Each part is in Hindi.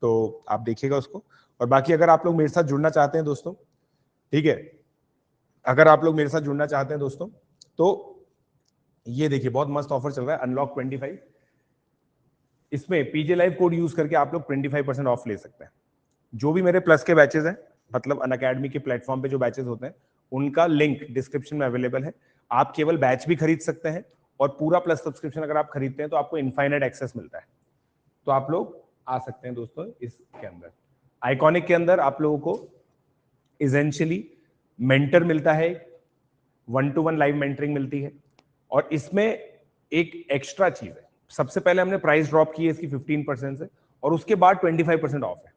तो आप देखिएगा उसको। और बाकी अगर आप लोग मेरे साथ जुड़ना चाहते हैं दोस्तों, ठीक है, अगर आप लोग मेरे साथ जुड़ना चाहते हैं दोस्तों, तो ये देखिए बहुत मस्त ऑफर चल रहा है अनलॉक 25। इसमें पीजे लाइव कोड यूज करके आप लोग 25% ऑफ ले सकते हैं। जो भी मेरे प्लस के बैचेस हैं, मतलब अनअकैडमी के प्लेटफॉर्म पे जो बैचेस होते हैं, उनका लिंक डिस्क्रिप्शन में अवेलेबल है। आप केवल बैच भी खरीद सकते हैं, और पूरा प्लस सब्सक्रिप्शन अगर आप खरीदते हैं तो आपको इनफाइनाइट एक्सेस मिलता है। तो आप लोग आ सकते हैं दोस्तों इसके अंदर। आइकॉनिक के अंदर आप लोगों को इसेंशियली मेंटर मिलता है, 1-to-1 लाइव मेंटरिंग मिलती है, और इसमें एक एक्स्ट्रा चीज है। सबसे पहले हमने प्राइस ड्रॉप की है इसकी 15% से, और उसके बाद 25% ऑफ है।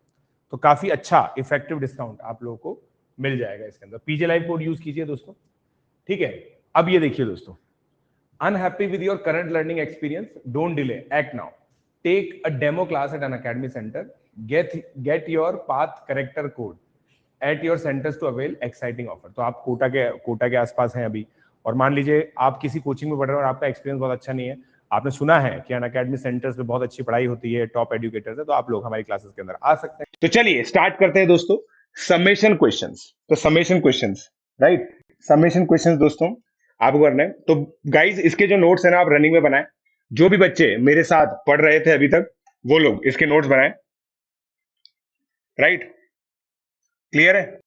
तो काफी अच्छा इफेक्टिव डिस्काउंट आप लोगों को मिल जाएगा इसके अंदर। पीजे लाइव कोड यूज कीजिए दोस्तों, ठीक है। अब ये देखिए दोस्तों, unhappy with your current learning experience, don't delay, act now, take a demo class at an academy center, get your path corrector code at your centers to avail exciting offer। तो आप कोटा के आसपास हैं अभी, और मान लीजिए आप किसी कोचिंग में पढ़ रहे हो और आपका एक्सपीरियंस बहुत अच्छा नहीं है, आपने सुना है कि अन अकेडमी सेंटर्स पे बहुत अच्छी पढ़ाई होती है, टॉप एजुकेटर्स है, तो आप लोग हमारी क्लासेस के अंदर आ सकते हैं। तो चलिए स्टार्ट करते हैं दोस्तों समेशन क्वेश्चंस। तो summation questions, right, summation questions दोस्तों आपको करना है। तो गाइज इसके जो नोट्स है ना, आप रनिंग में बनाए। जो भी बच्चे मेरे साथ पढ़ रहे थे अभी तक, वो लोग इसके नोट्स बनाए, राइट, क्लियर है।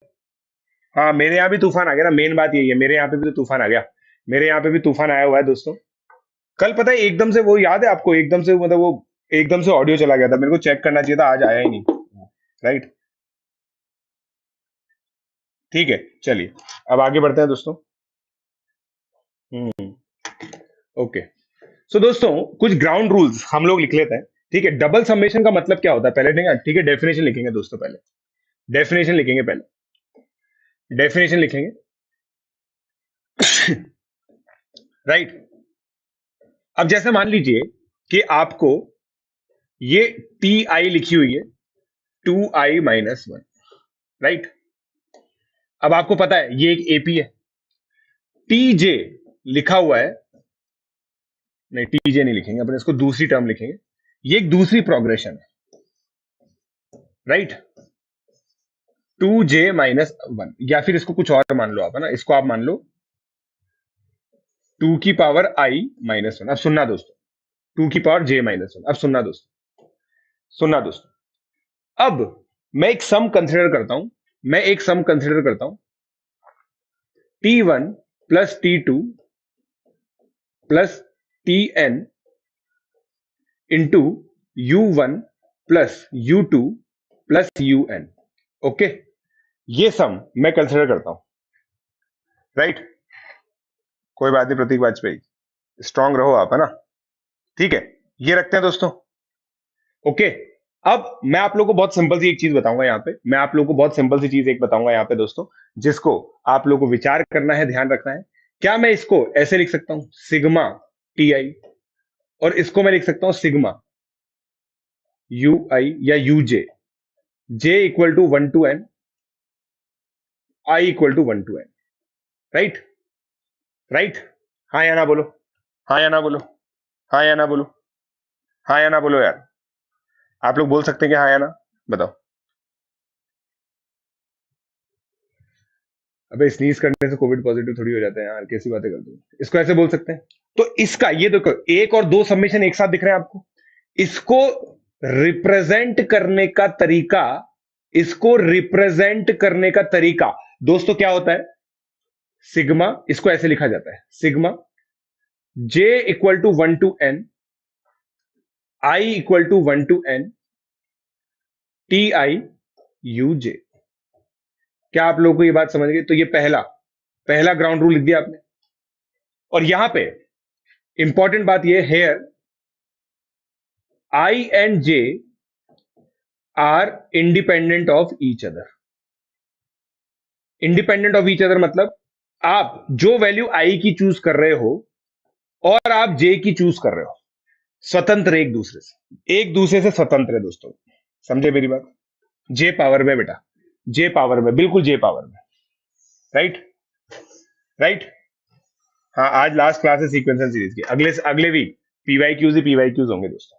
हाँ, मेरे यहाँ भी तूफान आ गया ना, मेन बात यही है, मेरे यहाँ पे भी तो तूफान आ गया, मेरे यहाँ पे भी तूफान आया हुआ है दोस्तों। कल पता है एकदम से, वो याद है आपको, एकदम से मतलब वो एकदम से ऑडियो चला गया था, मेरे को चेक करना चाहिए था, आज आया ही नहीं, राइट। ठीक है, चलिए अब आगे बढ़ते हैं दोस्तों। ओके, सो दोस्तों कुछ ग्राउंड रूल्स हम लोग लिख लेते हैं, ठीक है। डबल समेशन का मतलब क्या होता है पहले, ठीक है, डेफिनेशन लिखेंगे दोस्तों, पहले डेफिनेशन लिखेंगे, पहले डेफिनेशन लिखेंगे, राइट। अब जैसे मान लीजिए कि आपको ये टी आई लिखी हुई है 2i-1, राइट। अब आपको पता है ये एक एपी है, टी जे लिखा हुआ है, नहीं टी जे नहीं लिखेंगे अपन, इसको दूसरी टर्म लिखेंगे, ये एक दूसरी प्रोग्रेशन है, राइट, 2j-1, या फिर इसको कुछ और मान लो आप, है ना, इसको आप मान लो 2 की पावर i-1। अब सुनना दोस्तों, 2 की पावर j-1, अब सुनना दोस्तों, सुनना दोस्तों। अब मैं एक सम कंसिडर करता हूं, मैं एक सम कंसिडर करता हूं, t1 plus t2 plus tn into u1 plus u2 plus un। Okay, ये सम मैं कंसिडर करता हूं, राइट। कोई बात नहीं प्रतीक वाजपेयी, स्ट्रांग रहो आप, है ना, ठीक है, ये रखते हैं दोस्तों। ओके, अब मैं आप लोगों को बहुत सिंपल सी एक चीज बताऊंगा यहाँ पे, मैं आप लोगों को बहुत सिंपल सी चीज एक बताऊंगा यहाँ पे दोस्तों, जिसको आप लोगों को विचार करना है, ध्यान रखना है। क्या मैं इसको ऐसे लिख सकता हूं, सिग्मा टी आई, और इसको मैं लिख सकता हूं सिग्मा यू आई या U J, J equal to 1 to n, I equal to 1 to n, right, right. हाँ या ना बोलो, हाँ या ना बोलो, हाँ या ना बोलो, हाँ या ना बोलो यार, आप लोग बोल सकते हैं कि हाँ या ना, बताओ। अबे स्नीज करने से कोविड पॉजिटिव थोड़ी हो जाते हैं यार, कैसी बातें करते हो, इसको ऐसे बोल सकते हैं। तो इसका ये देखो, एक और दो समेशन एक साथ दिख रहे हैं आपको, इसको रिप्रेजेंट करने का तरीका, इसको रिप्रेजेंट करने का तरीका दोस्तों क्या होता है, सिग्मा, इसको ऐसे लिखा जाता है, sigma j equal to 1 to n, I equal to 1 to n, T I U J. क्या आप लोगों को ये बात समझ गई। तो ये पहला पहला ग्राउंड रूल लिख दिया आपने, और यहां पे इंपॉर्टेंट बात ये, here I and J are independent of each other. Independent of each other मतलब आप जो वैल्यू आई की चूज कर रहे हो और आप जे की चूज कर रहे हो, स्वतंत्र एक दूसरे से, एक दूसरे से स्वतंत्र है दोस्तों, समझे मेरी बात। जे पावर में बेटा, जे पावर में, बिल्कुल जे पावर में, राइट, राइट। हाँ, आज लास्ट क्लास है सीक्वेंशियल सीरीज की, अगले अगले वीक पीवाईक्यूज ही पीवाईक्यूज होंगे दोस्तों,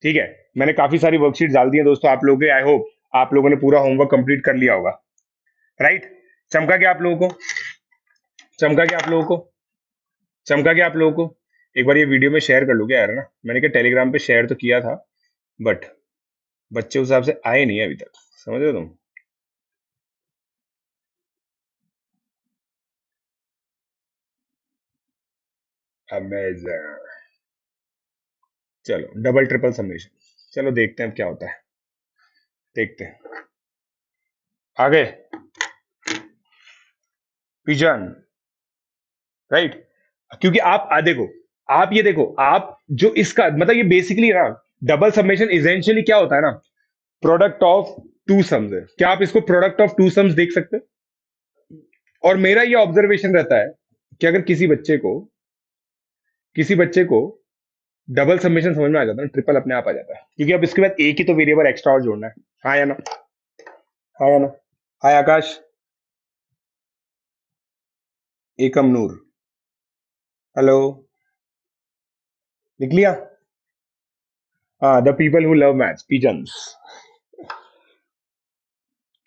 ठीक है। मैंने काफी सारी वर्कशीट डाल दी है दोस्तों आप लोगों के। आई होप आप लोगों ने पूरा होमवर्क कंप्लीट कर लिया होगा, राइट? चमका क्या आप लोगों को? चमका क्या आप लोगों को? चमका क्या आप लोगों को? एक बार ये वीडियो में शेयर कर लो क्या यार, ना मैंने क्या टेलीग्राम पे शेयर तो किया था, बट बच्चे उस हिसाब से आए नहीं है अभी तक, समझ रहे हो तुम? अमेजिंग। चलो डबल ट्रिपल सबमिशन, चलो देखते हैं अब क्या होता है, देखते हैं। आगे पिजन, राइट? क्योंकि आप देखो, आप ये देखो, आप जो इसका मतलब ये बेसिकली ना डबल सबमिशन इजेंशियली क्या होता है ना, प्रोडक्ट ऑफ टू सम्स है। क्या आप इसको प्रोडक्ट ऑफ टू सम्स देख सकते हैं? और मेरा ये ऑब्जर्वेशन रहता है कि अगर किसी बच्चे को डबल सबमिशन समझ में आ जाता है, ट्रिपल अपने आप आ जाता है, क्योंकि अब इसके बाद एक ही तो वेरिएबल एक्स्ट्रा और जोड़ना है। हाँ या ना? हाँ या ना? हाय आकाश, एकम नूर, हेलो, लिख लिया? हाँ, the people who love maths, pigeons.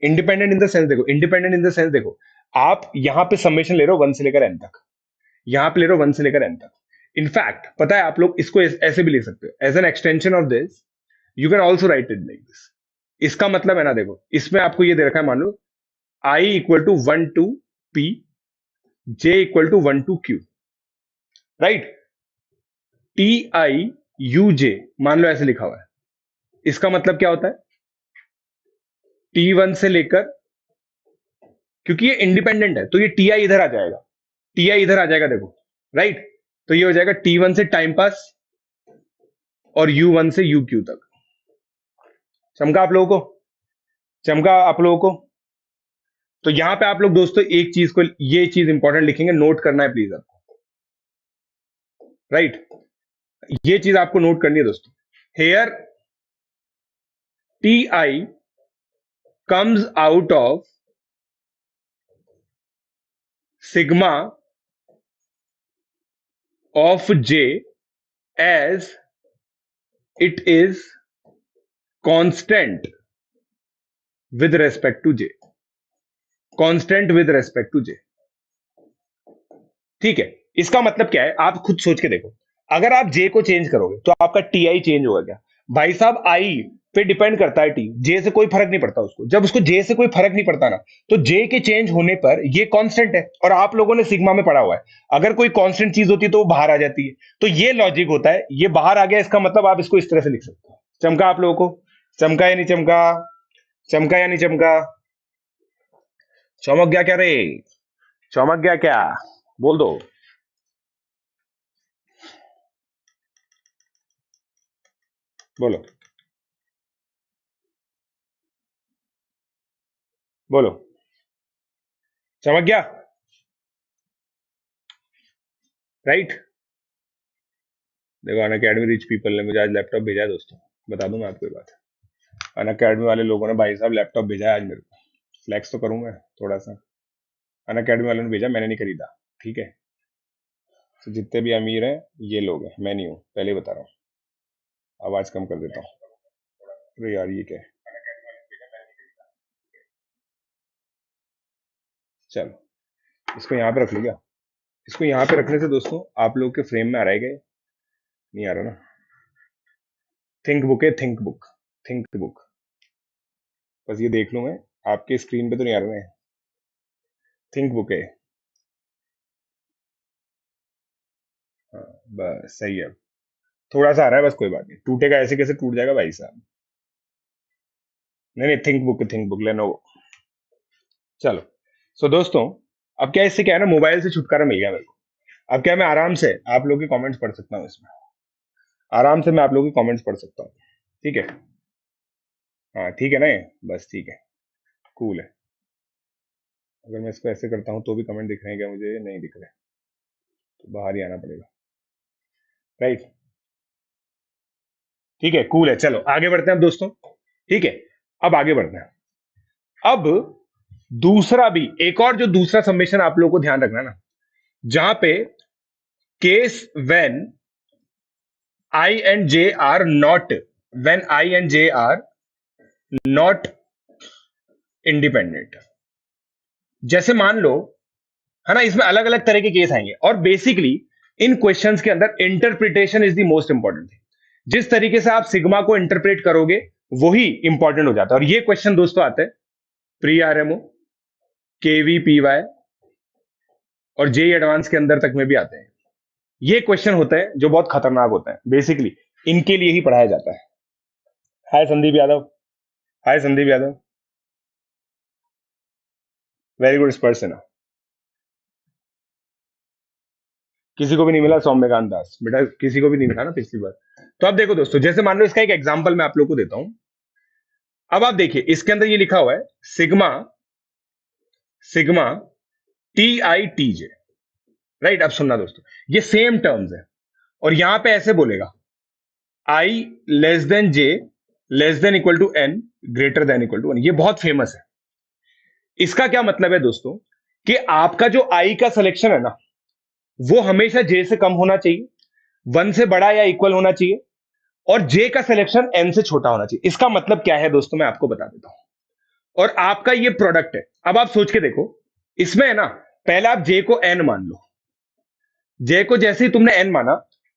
Independent in the sense देखो, इंडिपेंडेंट इन द सेंस देखो, आप यहां पे सबमिशन ले रहे हो 1 से लेकर n तक, यहां पे ले रहे हो 1 से लेकर n तक। इनफैक्ट पता है आप लोग इसको ऐसे भी ले सकते हो, as an extension of this you can also write it like this. इसका मतलब है ना, देखो इसमें आपको ये दे रखा है, मान लो I equal to 1 to P, J equal to 1 to Q, right? TIUJ मान लो ऐसे लिखा हुआ है। इसका मतलब क्या होता है? T1 से लेकर, क्योंकि ये इंडिपेंडेंट है तो ये TI इधर आ जाएगा, TI इधर आ जाएगा, देखो, राइट? तो ये हो जाएगा T1 से टाइम पास और U1 से UQ तक। चमका आप लोगों को? चमका आप लोगों को? तो यहां पे आप लोग दोस्तों एक चीज को, ये चीज इंपॉर्टेंट लिखेंगे, नोट करना है प्लीज आपको, राइट? ये चीज आपको नोट करनी है दोस्तों। Here TI comes out of sigma of J as it is constant with respect to J, constant with respect to J। ठीक है, इसका मतलब क्या है आप खुद सोच के देखो, अगर आप J को चेंज करोगे तो आपका TI चेंज होगा क्या? भाई साहब I पे डिपेंड करता है T, J से कोई फर्क नहीं पड़ता उसको। जब उसको J से कोई फर्क नहीं पड़ता ना, तो J के चेंज होने पर ये कांस्टेंट है, और आप लोगों ने सिग्मा में पढ़ा हुआ है, अगर कोई कांस्टेंट चीज होती है तो वो बाहर आ जाती है। तो ये लॉजिक होता है, ये बाहर आ गया, इसका मतलब आप इसको इस तरह से लिख सकते हो। चमका आप लोगों को? चमका या नहीं चमका? चमका या नहीं चमका? चमक गया क्या रे? चमक गया क्या? बोल दो। बोलो बोलो, चमक गया, राइट? देखो अन अकेडमी रिच पीपल ने मुझे आज लैपटॉप भेजा है दोस्तों, बता दूं मैं आपको ये बात। अन अकेडमी वाले लोगों ने भाई साहब लैपटॉप भेजा है आज मेरे को, फ्लैक्स तो करूं मैं थोड़ा सा। अन अकेडमी वालों ने भेजा, मैंने नहीं खरीदा, ठीक है? तो जितने भी अमीर हैं ये लोग हैं, मैं नहीं हूँ, पहले ही बता रहा हूँ। आवाज कम कर देता हूँ। अरे यार ये क्या है? चलो इसको यहाँ पे रख लो क्या? इसको यहाँ पे रखने से दोस्तों आप लोग के फ्रेम में आ रहा है क्या? नहीं आ रहा ना? थिंक बुक है, थिंक बुक, थिंक बुक, बस ये देख लूं मैं, आपके स्क्रीन पे तो नहीं आ रहा है। थिंक बुक है, हाँ बस सही है। थोड़ा सा आ रहा है बस, कोई बात नहीं, टूटेगा ऐसे कैसे टूट जाएगा भाई साहब? नहीं नहीं, think book, think book Lenovo. चलो सो दोस्तों, अब क्या इससे क्या है ना, मोबाइल से छुटकारा मिल गया मेरे को। अब क्या है, मैं आराम से आप लोगों के कमेंट्स पढ़ सकता हूँ इसमें, आराम से मैं आप लोगों के कमेंट्स पढ़ सकता हूँ, ठीक है? हाँ ठीक है ना, ये बस ठीक है, कूल है। अगर मैं इसको ऐसे करता हूँ तो भी कमेंट दिख रहे हैं क्या? मुझे नहीं दिख रहे, तो बाहर ही आना पड़ेगा, राइट? ठीक है, कूल है। चलो आगे बढ़ते हैं अब दोस्तों, ठीक है? अब आगे बढ़ते हैं। अब दूसरा भी, एक और जो दूसरा सबमिशन आप लोगों को ध्यान रखना ना, जहां पे case when I and J are not when I and J are not independent. जैसे मान लो, है ना, इसमें अलग अलग तरह के केस आएंगे और बेसिकली इन क्वेश्चंस के अंदर interpretation is the most important thing. जिस तरीके से आप सिग्मा को इंटरप्रेट करोगे वही इंपॉर्टेंट हो जाता है। और ये क्वेश्चन दोस्तों आते हैं प्री आरएमओ, केवीपीवाई और जेई एडवांस के अंदर तक में भी आते हैं। ये क्वेश्चन होते हैं जो बहुत खतरनाक होते हैं, बेसिकली इनके लिए ही पढ़ाया जाता है। Hi Sandeep Yadav, hi Sandeep Yadav, very good person. किसी को भी नहीं मिला सौम्यकांत दास, बेटा किसी को भी नहीं मिला ना पिछली बार। तो अब देखो दोस्तों, जैसे मान लो इसका एक एग्जांपल मैं आप लोग को देता हूं। अब आप देखिए इसके अंदर ये लिखा हुआ है sigma, sigma T I T J, right. अब सुनना दोस्तों, ये सेम टर्म्स है और यहां पे ऐसे बोलेगा I less than J less than equal to N greater than equal to 1। ये बहुत फेमस है। इसका क्या मतलब है दोस्तों कि आपका जो आई का सिलेक्शन है ना, वो हमेशा जे से कम होना चाहिए, 1 से बड़ा या इक्वल होना चाहिए, और जे का सिलेक्शन एन से छोटा होना चाहिए। इसका मतलब क्या है दोस्तों, मैं आपको बता देता हूं। और आपका ये प्रोडक्ट है। अब आप सोच के देखो, इसमें है ना, पहले आप जे को एन मान लो। जे को जैसे ही तुमने एन माना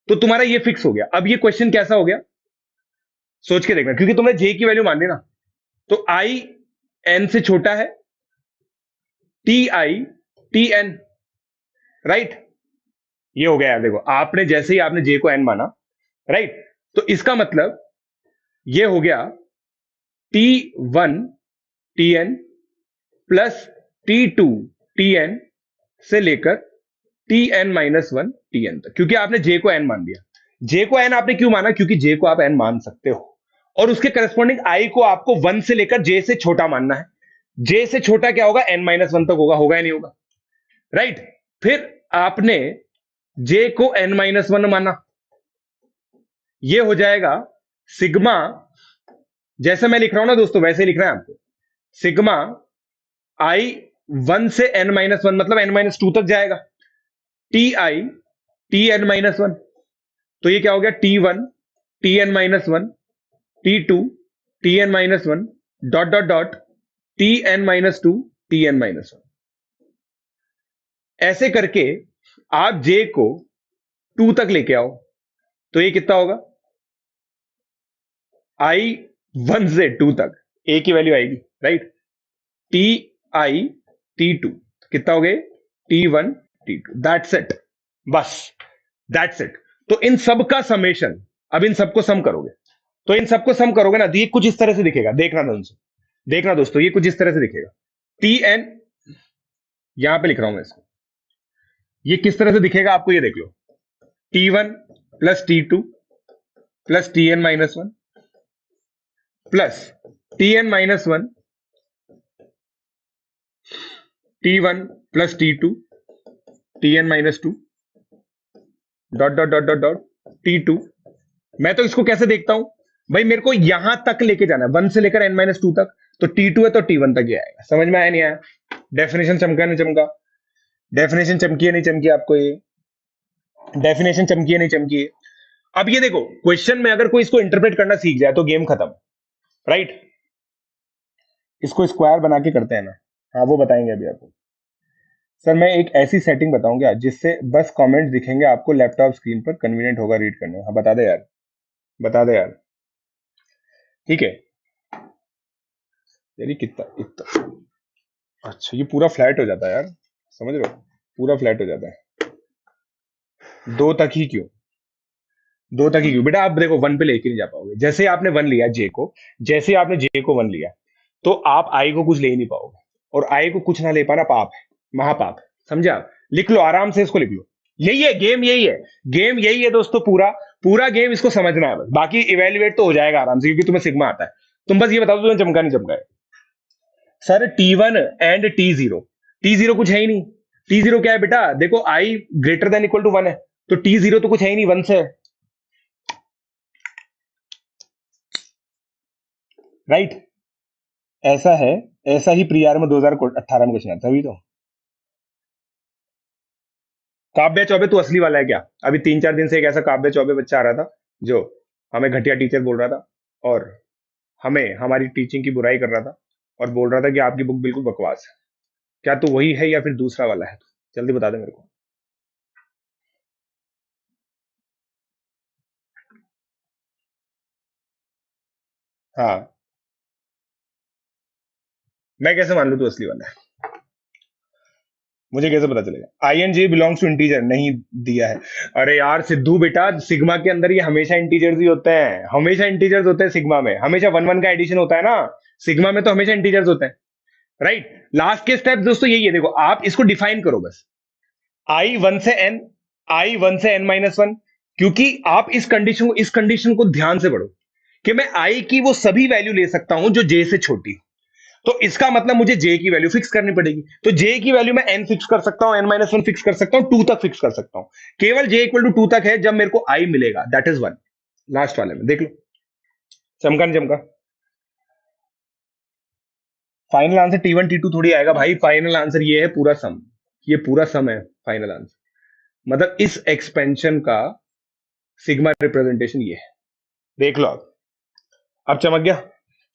तो तुम्हारा ये फिक्स हो गया। अब ये क्वेश्चन कैसा हो गया, सोच के देखना, क्योंकि तुमने जे की वैल्यू मान ली ना। तो आई एन से छोटा है, T I T N, right. ये हो गया यार। देखो आपने जैसे ही आपने जे को एन माना, राइट, तो इसका मतलब ये हो गया T one T N plus T two T N से लेकर T N minus one T N तक, क्योंकि आपने जे को एन मान लिया। जे को एन आपने क्यों माना, क्योंकि जे को आप एन मान सकते हो और उसके करस्पॉन्डिंग आई को आपको 1 से लेकर जे से छोटा मानना है। जे से छोटा क्या होगा, एन माइनस वन तक होगा, होगा या नहीं होगा, राइट। फिर आपने जे को एन माइनस वन माना, ये हो जाएगा सिग्मा, जैसे मैं लिख रहा हूं ना दोस्तों वैसे ही लिख रहा है आपको। सिग्मा आई 1 से एन माइनस वन मतलब एन माइनस टू तक जाएगा, T I T N minus one. तो ये क्या हो गया, T one T N minus one, T two T N minus one, dot dot dot T N minus two T N minus one. ऐसे करके आप जे को 2 तक लेके आओ तो ये कितना होगा, आई 1 से 2 तक ए की वैल्यू आएगी, right. T I T two कितना हो गए, T one T two, that's it, बस दैट्स इट। तो इन सब का समेशन, अब इन सबको सम करोगे तो इन सबको सम करोगे ना, तो ये कुछ इस तरह से दिखेगा। देखना दोस्तों, देखना दोस्तों, ये कुछ इस तरह से दिखेगा। टी एन, यहां पे लिख रहा हूं मैं इसको, ये किस तरह से दिखेगा आपको ये देख लो। T one plus T two plus T N minus one plus T N minus one, T one plus T two T N minus two, dot dot dot dot dot T two. मैं तो इसको कैसे देखता हूं भाई, मेरे को यहां तक लेके जाना है 1 से लेकर एन माइनस टू तक, तो टी टू है तो टी वन तक ही आएगा। समझ में आया नहीं आया, डेफिनेशन चमका नहीं चमका, डेफिनेशन चमकी है नहीं चमकी आपको, ये डेफिनेशन चमकी है नहीं चमकी है। अब ये देखो क्वेश्चन में अगर कोई इसको इंटरप्रेट करना सीख जाए तो गेम खत्म, राइट। इसको स्क्वायर बना के करते हैं ना, हाँ वो बताएंगे अभी आपको। सर मैं एक ऐसी सेटिंग बताऊंगा जिससे बस कमेंट दिखेंगे आपको लैपटॉप स्क्रीन पर, कन्वीनियंट होगा रीड करने में। हाँ बता दे यार, बता दे यार, ठीक है। यार कितना इतना, अच्छा ये पूरा फ्लैट हो जाता है यार, समझ रहे हो, पूरा फ्लैट हो जाता है। 2 तक ही क्यों, 2 तक ही क्यों बेटा, आप देखो 1 पे लेके नहीं जा पाओगे। जैसे ही आपने 1 लिया जे को, जैसे ही आपने जे को 1 लिया तो आप आई को कुछ ले ही नहीं पाओगे, और आई को कुछ ना ले पाना पाप है, महापाप है, समझे आप। लिख लो आराम से, इसको लिख लो। यही है गेम, यही है गेम, यही है दोस्तों, पूरा पूरा गेम इसको समझना है बस। बाकी इवेल्युएट तो हो जाएगा आराम से, क्योंकि तुम्हें सिग्मा आता है। तुम बस ये बताओ तुम्हें चमका नहीं चमका है। Sir T one and T zero, T zero कुछ है ही नहीं। टी जीरो क्या है बेटा, देखो आई ग्रेटर देन इक्वल टू 1 है, तो टी जीरो तो कुछ है ही नहीं, 1 से है, राइट। ऐसा है, ऐसा ही प्रियार में 2018 में क्वेश्चन आता है। अभी तो काव्य चौबे तू असली वाला है क्या, अभी 3-4 दिन से एक ऐसा काव्य चौबे बच्चा आ रहा था जो हमें घटिया टीचर बोल रहा था। और हमें हमारी टीचिंग की बुराई कर रहा था और बोल रहा था कि आपकी बुक बिल्कुल बकवास है। क्या तू वही है या फिर दूसरा वाला है? जल्दी बता दे मेरे को। हाँ, मैं कैसे मान लूं तू असली वाला है? मुझे कैसे पता चलेगा? I N G belongs to integer नहीं दिया है। अरे यार सिद्धू बेटा, सिग्मा के अंदर ये हमेशा इंटीजर्स ही होते हैं, हमेशा इंटीजर्स होते हैं सिग्मा में, हमेशा वन वन का एडिशन होता है ना। सिग्मा में तो हमेशा इंटीजर्स होते हैं। राइट। लास्ट के स्टेप दोस्तों यही है, देखो आप इसको डिफाइन करो बस। आई वन से एन, आई वन से एन माइनस वन। क्योंकि आप इस कंडीशन को ध्यान से पढ़ो कि मैं आई की वो सभी वैल्यू ले सकता हूं जो जे से छोटी हो। तो इसका मतलब मुझे जे की वैल्यू फिक्स करनी पड़ेगी। तो जे की वैल्यू मैं एन फिक्स कर सकता हूं, एन माइनस वन फिक्स कर सकता हूं, टू तक फिक्स कर सकता हूं। केवल जे इक्वल टू टू तक है जब मेरे को आई मिलेगा, दैट इज वन। लास्ट वाले में देख लो, चमका नहीं चमका? Final answer T one T two थोड़ी आएगा भाई, फाइनल आंसर ये है पूरा सम। ये पूरा सम है फाइनल आंसर। मतलब इस एक्सपेंशन का सिग्मा रिप्रेजेंटेशन ये है। देख लो आप। अब चमक गया?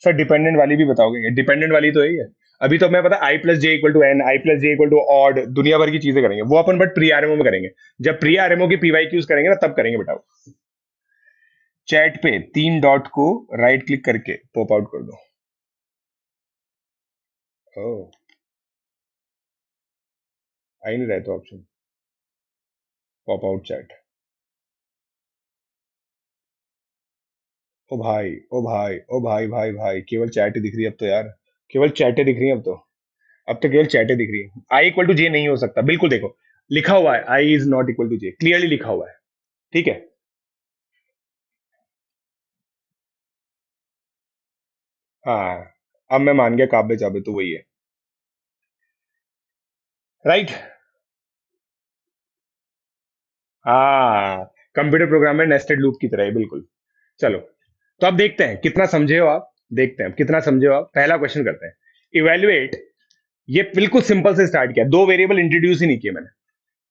सर डिपेंडेंट वाली भी बताओगे? डिपेंडेंट वाली तो यही है। अभी तो मैं पता I plus J equal to N, I plus J equal to odd, दुनिया भर की चीजें करेंगे वो अपन, बट प्री आरएमओ में करेंगे। जब प्री आरएमओ की पीवाई क्यूज करेंगे ना तब करेंगे बेटा। चैट पे तीन डॉट को राइट क्लिक करके पॉप आउट कर दो। ओह, आ ही नहीं रहा तो ऑप्शन पॉप आउट चैट। ओ भाई, ओ भाई, ओ भाई, भाई भाई, केवल चैट ही दिख रही है अब तो यार। केवल चैटें दिख रही है अब तो। अब तो केवल चैटें दिख रही है। आई इक्वल टू जे नहीं हो सकता, बिल्कुल देखो लिखा हुआ है I is not equal to J, clearly लिखा हुआ है। ठीक है। हाँ, अब मैं मान गया काबे चाबे तो वही है। राइट। हाँ, कंप्यूटर प्रोग्राम में नेस्टेड लूप की तरह है बिल्कुल। चलो, तो अब देखते हैं कितना समझे हो आप। देखते हैं अब कितना समझे हो आप। पहला क्वेश्चन करते हैं, इवेल्युएट। ये बिल्कुल सिंपल से स्टार्ट किया, दो वेरिएबल इंट्रोड्यूस ही नहीं किए मैंने।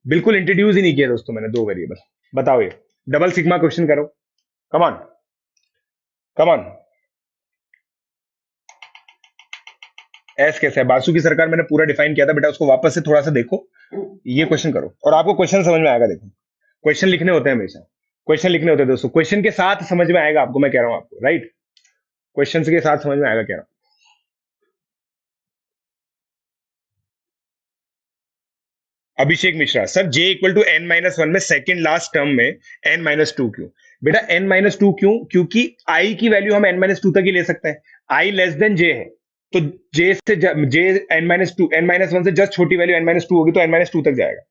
बिल्कुल इंट्रोड्यूस ही नहीं किया दोस्तों मैंने दो वेरिएबल। बताओ ये डबल सिग्मा क्वेश्चन करो। Come on, come on. S कैसे है? बासु की सरकार मैंने पूरा डिफाइन किया था बेटा, उसको वापस से थोड़ा सा देखो। ये क्वेश्चन करो और आपको क्वेश्चन समझ में आएगा। देखो, क्वेश्चन लिखने होते हैं हमेशा। क्वेश्चन लिखने होते हैं दोस्तों, क्वेश्चन के साथ समझ में आएगा आपको, मैं कह रहा हूं आपको। राइट, क्वेश्चन के साथ समझ में आएगा कह रहा हूं। Abhishek Mishra sir, J equal to N minus one में सेकंड लास्ट टर्म में एन माइनस टू क्यों? बेटा एन माइनस टू क्यों? क्योंकि आई की वैल्यू हम एन माइनस टू तक ही ले सकते हैं। आई लेस देन जे है, तो जे से J N minus two, N minus one से जस्ट छोटी वैल्यू एन माइनस टू होगी तो एन माइनस टू तक जाएगा।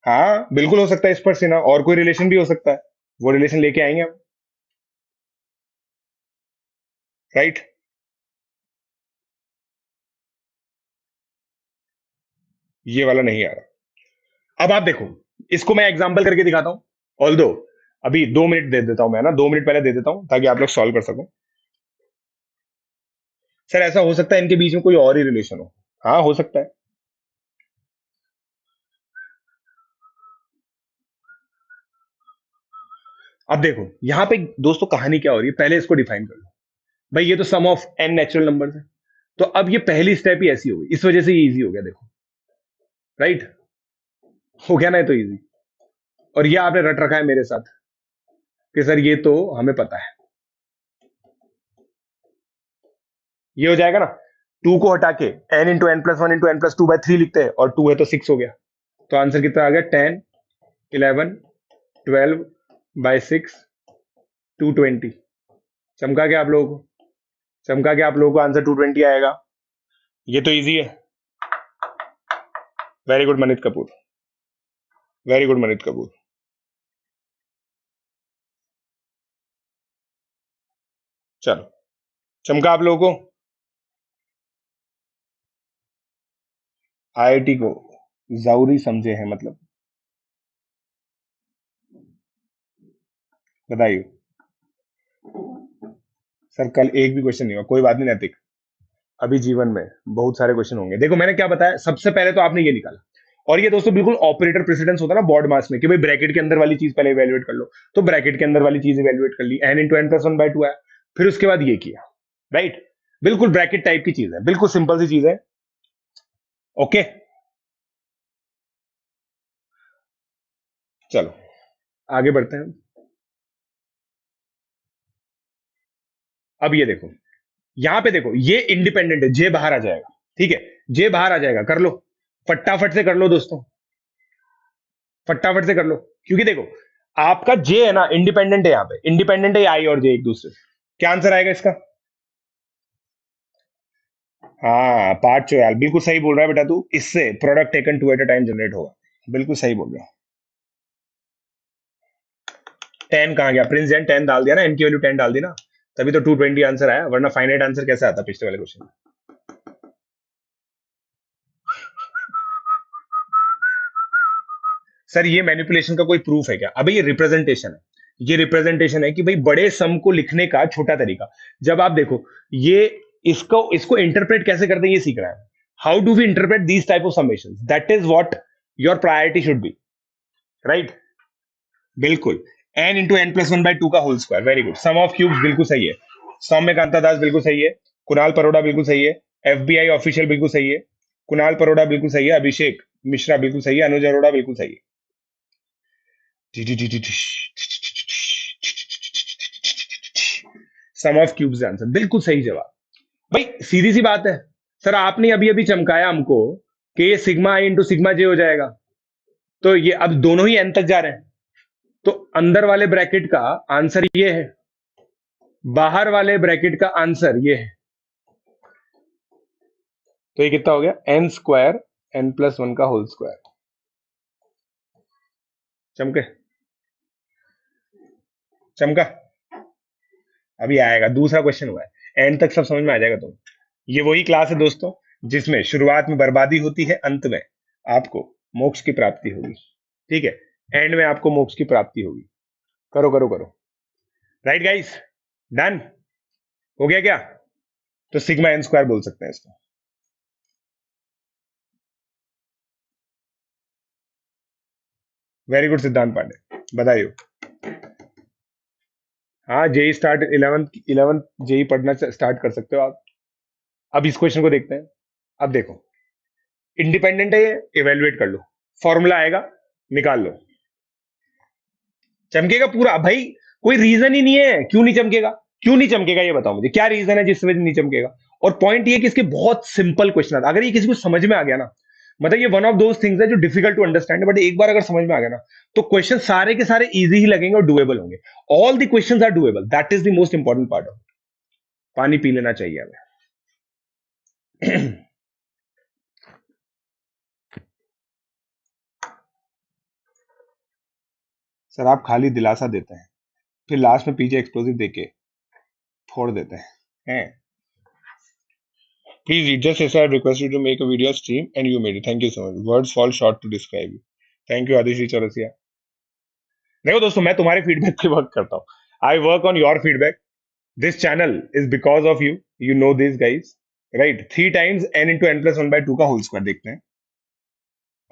हाँ बिल्कुल हो सकता है, इस पर से ना और कोई रिलेशन भी हो सकता है, वो रिलेशन लेके आएंगे हम। राइट। ये वाला नहीं आ रहा। अब आप देखो, इसको मैं एग्जांपल करके दिखाता हूं। ऑल दो अभी 2 मिनट दे देता हूं मैं ना, 2 मिनट पहले दे देता हूं ताकि आप लोग सॉल्व कर सको। सर ऐसा हो सकता है इनके बीच में कोई और ही रिलेशन हो। हाँ हो सकता है। अब देखो यहां पे दोस्तों कहानी क्या हो रही है, पहले इसको डिफाइन कर लो। भाई ये तो सम ऑफ एन नेचुरल नंबर है, तो अब ये पहली स्टेप ही ऐसी हो गई, इस वजह से ये इजी हो गया। देखो, राइट, हो गया ना, ये तो इजी। और ये आपने रट रखा है मेरे साथ कि सर ये तो हमें पता है। ये हो जाएगा ना, टू को हटा के N into N plus one into N plus two by three लिखते हैं, और टू है तो सिक्स हो गया। तो आंसर कितना आ गया? 10, 11, 12 बाई सिक्स, 220। चमका के आप लोगों को, चमका के आप लोगों को आंसर 220 आएगा। ये तो इजी है। Very good Manit Kapoor, very good Manit Kapoor. चलो, चमका आप लोगों को। आईआईटी को जरूरी समझे हैं मतलब? बताइए। सर कल एक भी क्वेश्चन नहीं हुआ, कोई बात नहीं नैतिक, अभी जीवन में बहुत सारे क्वेश्चन होंगे। देखो मैंने क्या बताया, सबसे पहले तो आपने ये निकाला, और ये दोस्तों बिल्कुल ऑपरेटर प्रेसिडेंस होता है ना बॉड मास में कि भाई ब्रैकेट के अंदर वाली चीज पहले इवेल्युएट कर लो, तो ब्रैकेट के अंदर वाली चीज इवेल्युएट कर ली, n into N plus one by two है, फिर उसके बाद ये किया, राइट। बिल्कुल ब्रैकेट टाइप की चीज है, बिल्कुल सिंपल सी चीज है। ओके चलो आगे बढ़ते हैं। अब ये देखो, यहां पे देखो ये इंडिपेंडेंट है, जे बाहर आ जाएगा, ठीक है, जे बाहर आ जाएगा, कर लो फटाफट से कर लो दोस्तों, फटाफट से कर लो, क्योंकि देखो आपका जे है ना इंडिपेंडेंट है, यहां पे इंडिपेंडेंट है आई और जे एक दूसरे से। क्या आंसर आएगा इसका? हाँ पार्ट चो यार, बिल्कुल सही बोल रहा है बेटा तू, इससे product taken two at a time generate होगा, बिल्कुल सही बोल रहा है। 10 कहां गया प्रिंस जैन? 10 डाल दिया ना, एन की वैल्यू 10 डाल दी ना, तभी तो 220 आंसर आया, वरना फाइनाइट आंसर कैसे आता पिछले वाले क्वेश्चन में? सर ये मैनिपुलेशन का कोई प्रूफ है क्या? अबे ये रिप्रेजेंटेशन है, ये रिप्रेजेंटेशन है कि भाई बड़े सम को लिखने का छोटा तरीका। जब आप देखो ये इसको इसको इंटरप्रेट कैसे करते हैं ये सीख रहा है, how do we interpret these type of summation, that is what your priority should be, right. बिल्कुल, N into N plus one by two का whole square, very good. Sum of cubes बिल्कुल सही है, सौम्य कांता दास बिल्कुल सही है, कुणाल परोड़ा बिल्कुल सही है, एफबीआई ऑफिशियल बिल्कुल सही है, कुणाल परोड़ा बिल्कुल सही है, अभिषेक मिश्रा बिल्कुल सही है, अनुज अरोड़ा बिल्कुल सही है। सम ऑफ क्यूब्स आंसर, बिल्कुल सही जवाब। भाई सीधी सी बात है, सर आपने अभी अभी चमकाया हमको कि ये सिग्मा आई इंटू सिग्मा जे हो जाएगा, तो ये अब दोनों ही एन तक जा रहे हैं, तो अंदर वाले ब्रैकेट का आंसर ये है, बाहर वाले ब्रैकेट का आंसर ये है, तो ये कितना हो गया? N square N plus one का होल स्क्वायर। चमके? चमका? अभी आएगा, दूसरा क्वेश्चन हुआ है, एंड तक सब समझ में आ जाएगा तुम। ये वही क्लास है दोस्तों जिसमें शुरुआत में बर्बादी होती है, अंत में आपको मोक्ष की प्राप्ति होगी, ठीक है, एंड में आपको मोक्ष की प्राप्ति होगी। करो करो करो, राइट गाइस, डन हो गया क्या? तो सिग्मा एन स्क्वायर बोल सकते हैं इसको। वेरी गुड सिद्धांत पांडे, बताइए। हाँ जेई स्टार्ट 11th जेई पढ़ना स्टार्ट कर सकते हो आप। अब इस क्वेश्चन को देखते हैं। अब देखो इंडिपेंडेंट है ये, इवेल्युएट कर लो, फॉर्मूला आएगा निकाल लो, चमकेगा पूरा भाई, कोई रीजन ही नहीं है क्यों नहीं चमकेगा, क्यों नहीं चमकेगा ये बताओ मुझे, क्या रीजन है जिस वजह नहीं चमकेगा? और पॉइंट ये कि इसके बहुत सिंपल क्वेश्चन आता, अगर ये किसी को समझ में आ गया ना, मतलब ये वन ऑफ दोस थिंग्स है जो डिफिकल्ट टू अंडरस्टैंड, बट एक बार अगर समझ में आ गया ना, तो क्वेश्चन सारे के सारे इजी ही लगेंगे और डुएबल होंगे। All the questions are doable, that is the most important part of. पानी पी लेना चाहिए हमें। सर आप खाली दिलासा देते हैं, फिर लास्ट में पीछे एक्सप्लोसिव देके फोड़ देते हैं। Please read just as I request you to make a video stream and you made it. Thank you so much. Words fall short to describe you. Thank you आदिशि Chaurasia. देखो दोस्तों मैं तुम्हारे फीडबैक पे वर्क करता हूँ, I work on your feedback, this channel is because of you, you know this guys, right. 3 times n into N plus one by two का होल स्क्वायर देखते हैं,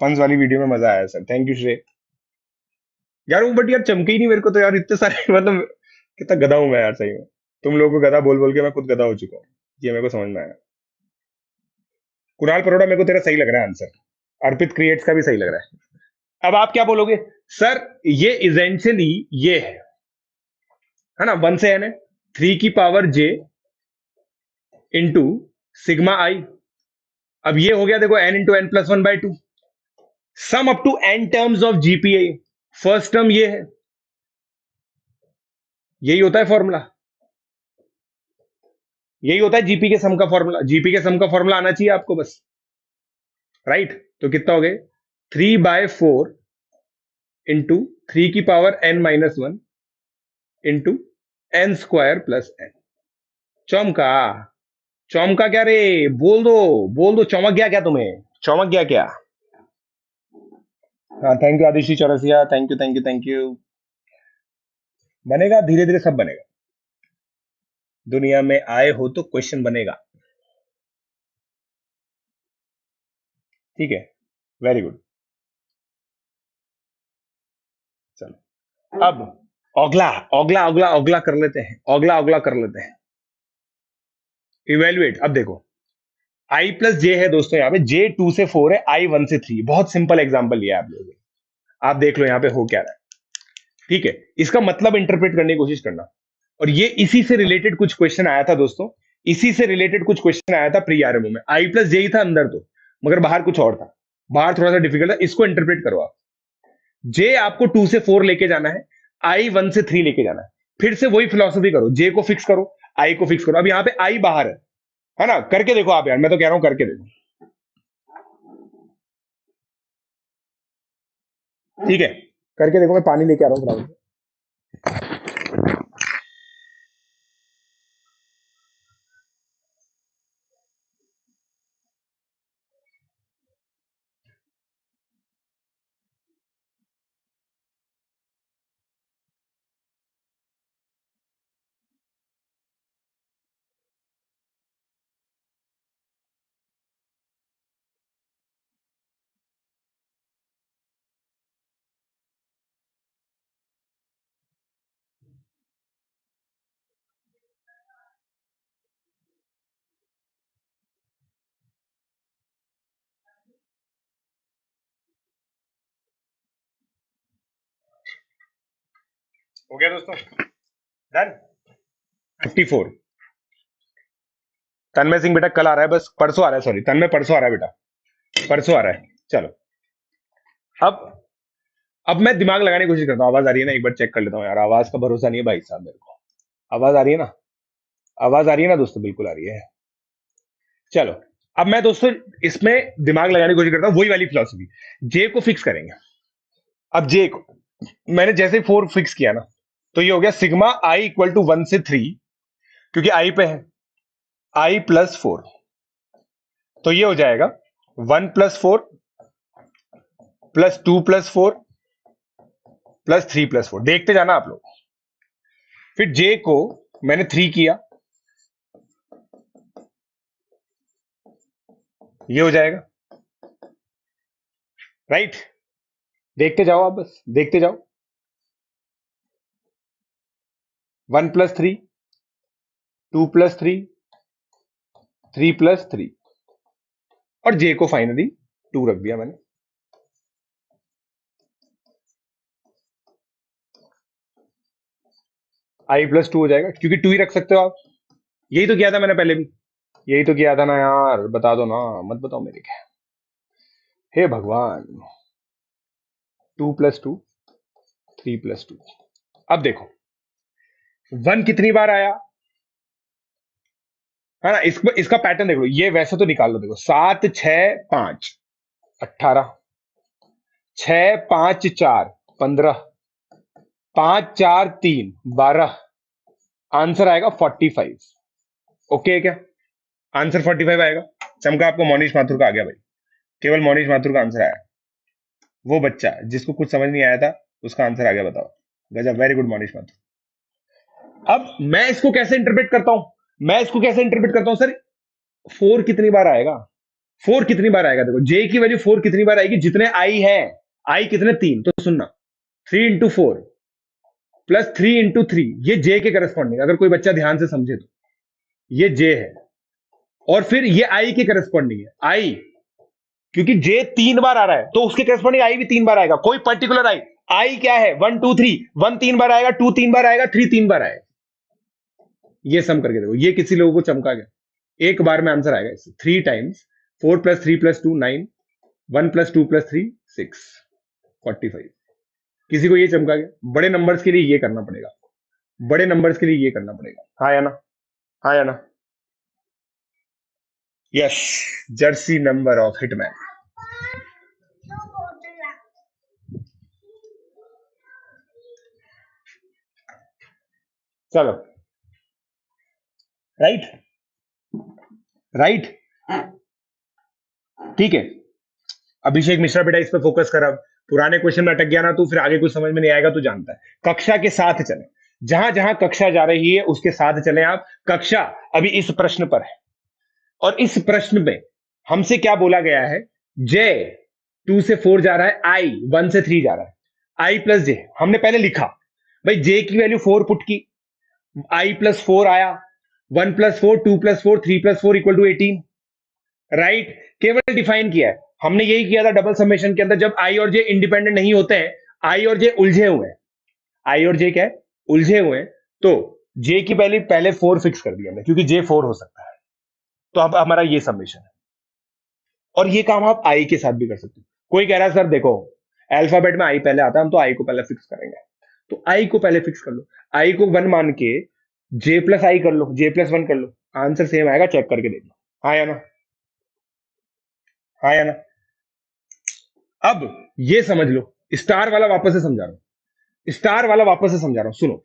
पंच वाली वीडियो में मजा आया सर, थैंक यू श्रेय। यार वो बट यार चमके ही नहीं मेरे को तो यार, इतने सारे मतलब कितना गधा हूं मैं यार सही में, तुम लोगों को गधा बोल बोल के मैं खुद गधा हो चुका हूँ, ये मेरे को समझ में आया। कुणाल परोड़ा मेरे को तेरा सही लग रहा है आंसर, अर्पित क्रिएट्स का भी सही लग रहा है। अब आप क्या बोलोगे? सर ये इजेंशियली ये है ना, 1 से n है, 3 की power j into sigma I. अब ये हो गया देखो n into N plus one by two, sum up to n terms of GPA, first term ये है, यही होता है फॉर्मूला, यही होता है जीपी के सम का फॉर्मूला, जीपी के सम का फॉर्मूला आना चाहिए आपको बस, राइट। तो कितना हो गए? 3/4 इंटू 3 की power n minus one into N square plus N. चौमका? चौमका क्या रे? बोल दो, बोल दो, चौमक गया क्या तुम्हें? चौमक गया क्या? हाँ thank you Adishi Chaurasia, thank you thank you thank you. बनेगा धीरे धीरे सब बनेगा, दुनिया में आए हो तो क्वेश्चन बनेगा, ठीक है, वेरी गुड। अब अगला अगला अगला अगला कर लेते हैं, अगला अगला कर लेते हैं, इवेल्युएट। अब देखो आई प्लस जे है दोस्तों, यहाँ पे जे 2 से 4 है, आई 1 से 3। बहुत सिंपल एग्जांपल लिया है आप लोगों ने। आप देख लो यहाँ पे हो क्या रहा है, ठीक है। इसका मतलब इंटरप्रेट करने की कोशिश करना। और ये इसी से रिलेटेड कुछ क्वेश्चन आया था दोस्तों, इसी से रिलेटेड कुछ क्वेश्चन आया था प्री आरएमओ में। आई प्लस जे ही था अंदर तो, मगर बाहर कुछ और था। बाहर थोड़ा सा डिफिकल्ट है, इसको इंटरप्रेट करो आप। जे आपको 2 से 4 लेके जाना है, आई 1 से 3 लेके जाना है। फिर से वही फिलोसफी करो, जे को फिक्स करो, आई को फिक्स करो। अब यहाँ पे आई बाहर है ना, करके देखो आप यार, मैं तो कह रहा हूं करके देखो, ठीक है। करके देखो, मैं पानी लेके आ रहा हूँ ग्राउंड में। हो गया दोस्तों, डन। 54। तन्मय सिंह बेटा कल आ रहा है, बस परसों आ रहा है, सॉरी तन्मय परसों आ रहा है बेटा, परसों आ रहा है। चलो अब मैं दिमाग लगाने की कोशिश करता हूँ। आवाज आ रही है ना, एक बार चेक कर लेता हूँ यार, आवाज का भरोसा नहीं है भाई साहब मेरे को। आवाज आ रही है ना, आवाज आ रही है ना दोस्तों, बिल्कुल आ रही है। चलो अब मैं दोस्तों इसमें दिमाग लगाने की कोशिश करता हूँ, वही वाली फिलोसफी। जे को फिक्स करेंगे। अब जे को मैंने जैसे 4 फिक्स किया ना, तो ये हो गया सिग्मा आई इक्वल टू 1 से 3, क्योंकि आई पे है, आई प्लस 4। तो ये हो जाएगा 1 plus 4 plus 2 plus 4 plus 3 plus 4। देखते जाना आप लोग। फिर जे को मैंने 3 किया, ये हो जाएगा, राइट। देखते जाओ आप, बस देखते जाओ। 1 प्लस 3, 2 प्लस 3, 3 प्लस 3, और जे को फाइनली 2 रख दिया मैंने। आई प्लस 2 हो जाएगा, क्योंकि 2 ही रख सकते हो आप। यही तो किया था मैंने पहले भी, यही तो किया था ना यार, बता दो ना, मत बताओ मेरे क्या। हे भगवान, 2 प्लस 2, 3 प्लस 2। अब देखो 1 कितनी बार आया है ना, इसका पैटर्न देख लो। ये वैसे तो निकाल लो, देखो 7 6 5 18, 6 5 4 15, 5 4 3 12, आंसर आएगा 45। ओके है क्या? आंसर 45 आएगा। चमका आपको मोनिश माथुर का आ गया भाई, केवल मोनिश माथुर का आंसर आया। वो बच्चा जिसको कुछ समझ नहीं आया था, उसका आंसर आ गया, बताओ। गजब, वेरी गुड मोनिश माथुर। अब मैं इसको कैसे इंटरप्रेट करता हूं, मैं इसको कैसे इंटरप्रेट करता हूं सर? 4 कितनी बार आएगा, 4 कितनी बार आएगा? देखो जे की वैल्यू 4 कितनी बार आएगी, जितने आई है। आई कितने? 3। तो सुनना, 3 इंटू 4 प्लस 3 इंटू 3, ये जे के करस्पॉन्डिंग, अगर कोई बच्चा ध्यान से समझे तो ये जे है। और फिर ये आई के करस्पॉन्डिंग है, आई, क्योंकि जे 3 बार आ रहा है तो उसके करस्पॉन्डिंग आई भी 3 बार आएगा। कोई पर्टिकुलर आई, आई क्या है? 1 2 3, 1 3 बार आएगा, 2 3 बार आएगा, 3 3 बार आएगा। ये सम करके देखो, ये किसी लोगों को चमका गया। एक बार में आंसर आएगा इससे। 3 times 4 plus 3 plus 2 9, 1 plus 2 plus 3 6, 45। किसी को ये चमका गया। बड़े नंबर्स के लिए ये करना पड़ेगा, बड़े नंबर्स के लिए ये करना पड़ेगा। हाँ या ना, हाँ या ना? Yes, Jersey number of hitman. चलो, राइट राइट, ठीक है। अभिषेक मिश्रा बेटा इस पे फोकस कर। अब पुराने क्वेश्चन में अटक गया ना, तो फिर आगे कुछ समझ में नहीं आएगा, तो जानता है। कक्षा के साथ चले, जहां जहां कक्षा जा रही है उसके साथ चले आप। कक्षा अभी इस प्रश्न पर है, और इस प्रश्न में हमसे क्या बोला गया है? जे 2 से 4 जा रहा है, आई 1 से 3 जा रहा है, आई प्लस जे हमने पहले लिखा। भाई जे की वैल्यू 4 पुट की, आई प्लस 4 आया, 1 plus 4, 2 plus 4, 3 plus 4 equal to 18, right. केवल डिफाइन किया है हमने, यही किया था डबल समेशन के अंदर, जब आई और जे इंडिपेंडेंट नहीं होते हैं, आई और जे उलझे हुए हैं, आई और जे क्या है, उलझे हुए हैं, तो जे की पहले पहले 4 फिक्स कर दिया हमने, क्योंकि जे 4 हो सकता है, तो अब हमारा ये समेशन है। और ये काम आप आई के साथ भी कर सकते हो। कोई कह रहा है सर देखो अल्फाबेट में आई पहले आता है, हम तो आई को पहले फिक्स करेंगे, तो आई को पहले फिक्स कर लो, आई को 1 मान के जे प्लस आई कर लो, जे प्लस 1 कर लो, आंसर सेम आएगा, चेक करके देख लो। हाँ या ना, हाँ या ना। अब ये समझ लो, स्टार वाला वापस से समझा रहा हूं, स्टार वाला वापस से समझा रहा हूं, सुनो।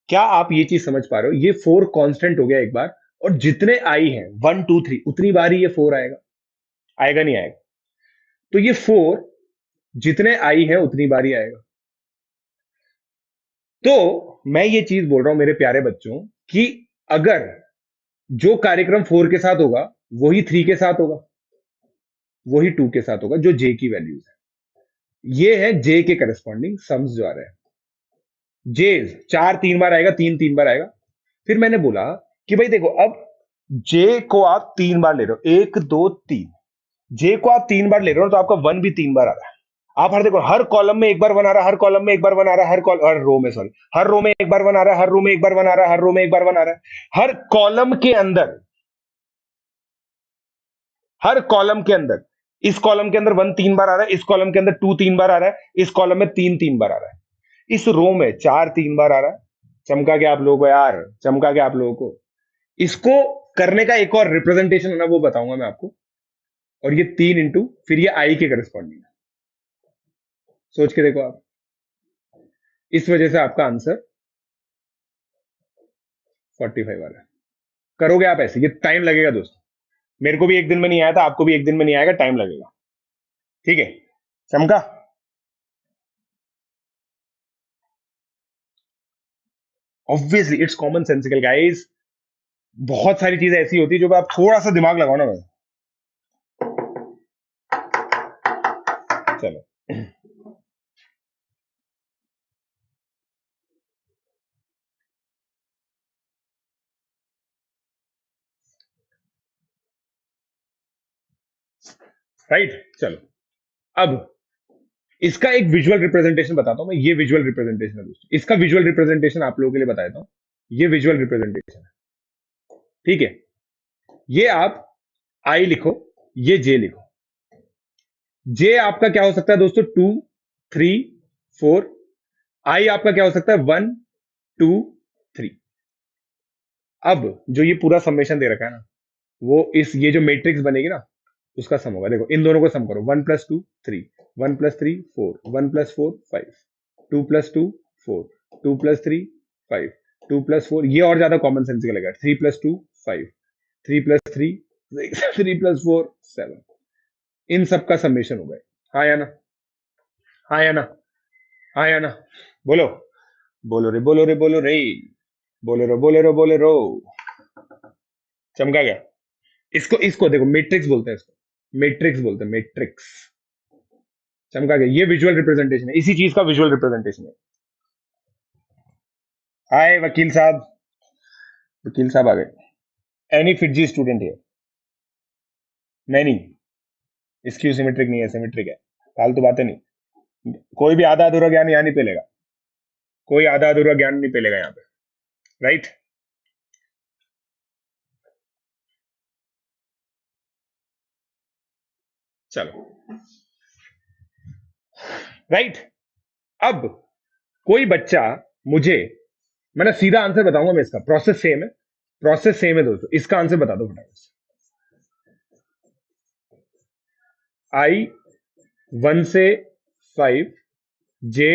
क्या आप ये चीज समझ पा रहे हो, ये 4 कांस्टेंट हो गया एक बार, और जितने आई हैं 1 2 3 उतनी बार ही ये 4 आएगा, आएगा नहीं आएगा? तो ये 4 जितने आई है उतनी बार ही आएगा। तो मैं ये चीज बोल रहा हूं मेरे प्यारे बच्चों, कि अगर जो कार्यक्रम 4 के साथ होगा वही 3 के साथ होगा, वही 2 के साथ होगा, जो जे की वैल्यूज है, ये है जे के करस्पॉन्डिंग सम्स जो आ रहे हैं। जे 4 3 बार आएगा, 3 3 बार आएगा। फिर मैंने बोला कि भाई देखो, अब जे को आप 3 बार ले रहे हो, 1 2 3, जे को आप 3 बार ले रहे हो, तो आपका 1 भी 3 बार आ रहा है। आप हर देखो, हर कॉलम में एक बार 1 आ रहा है, हर कॉलम में एक बार 1 आ रहा है, हर रो में, सॉरी, हर रो में एक बार 1 आ रहा है, हर रो में एक बार 1 आ रहा है, हर रो में एक बार 1 आ रहा है, हर कॉलम के अंदर, हर कॉलम के अंदर, इस कॉलम के अंदर 1 3 बार आ रहा है, इस कॉलम के अंदर 2 3 बार आ रहा है, इस कॉलम में 3 3 बार आ रहा है, इस रो में 4 3 बार आ रहा है। चमका के आप लोगों को यार, चमका के आप लोगों को, इसको करने का एक और रिप्रेजेंटेशन है ना, वो बताऊंगा मैं आपको। और ये 3 इंटू फिर ये आई के करस्पॉन्डिंग है, सोच के देखो आप, इस वजह से आपका आंसर 45 आ रहा है। करोगे आप ऐसे, ये टाइम लगेगा दोस्तों, मेरे को भी एक दिन में नहीं आया था, आपको भी एक दिन में नहीं आएगा, टाइम लगेगा, ठीक है। चमका, obviously it's common sensical guys. बहुत सारी चीजें ऐसी होती है जो आप थोड़ा सा दिमाग लगाओ ना, चलो। राइट, चलो। अब इसका एक विजुअल रिप्रेजेंटेशन बताता हूं मैं, ये विजुअल रिप्रेजेंटेशन है दोस्तों, इसका विजुअल रिप्रेजेंटेशन आप लोगों के लिए बताता हूं, ये विजुअल रिप्रेजेंटेशन है, ठीक है। ये आप आई लिखो, ये जे लिखो। जे आपका क्या हो सकता है दोस्तों, 2 3 4, आई आपका क्या हो सकता है, 1 2 3। अब जो ये पूरा समेशन दे रखा है ना, वो इस ये जो मैट्रिक्स बनेगी ना, उसका सम होगा। देखो इन दोनों को सम करो, 1 plus 2 3, 1 plus 3 4, 1 plus 4 5, 2 plus 2 4, 2 plus 3 5, 2 plus 4, ये और ज्यादा कॉमन सेंस लगेगा, 3 प्लस 2 5, 3 प्लस 3 3 प्लस 4 7, इन सब का समेशन होगा। हाँ या ना, हाँ या ना, हाँ या ना, बोलो, बोलो रे बोलो रे बोलो रे, बोले रो बोले रो बोले रो। चमका गया। इसको इसको देखो, मैट्रिक्स बोलते हैं, इसको मैट्रिक्स बोलते हैं, मैट्रिक्स। चमका गया, ये विजुअल रिप्रेजेंटेशन है, इसी चीज का विजुअल रिप्रेजेंटेशन है। हाय वकील साहब, वकील साहब आ गए। एनी फिटजी स्टूडेंट है? नहीं नहीं, इसकी सिमेट्रिक नहीं है, सिमेट्रिक है, फालतू बातें नहीं। कोई भी आधा अधूरा ज्ञान यहाँ नहीं पेलेगा, कोई आधा अधूरा ज्ञान नहीं पेलेगा यहाँ पे, राइट। चलो, राइट। अब कोई बच्चा मुझे, मैंने सीधा आंसर बताऊंगा मैं, इसका प्रोसेस सेम है, प्रोसेस सेम है दोस्तों, इसका आंसर बता दो फटाफट से। आई 1 से 5, जे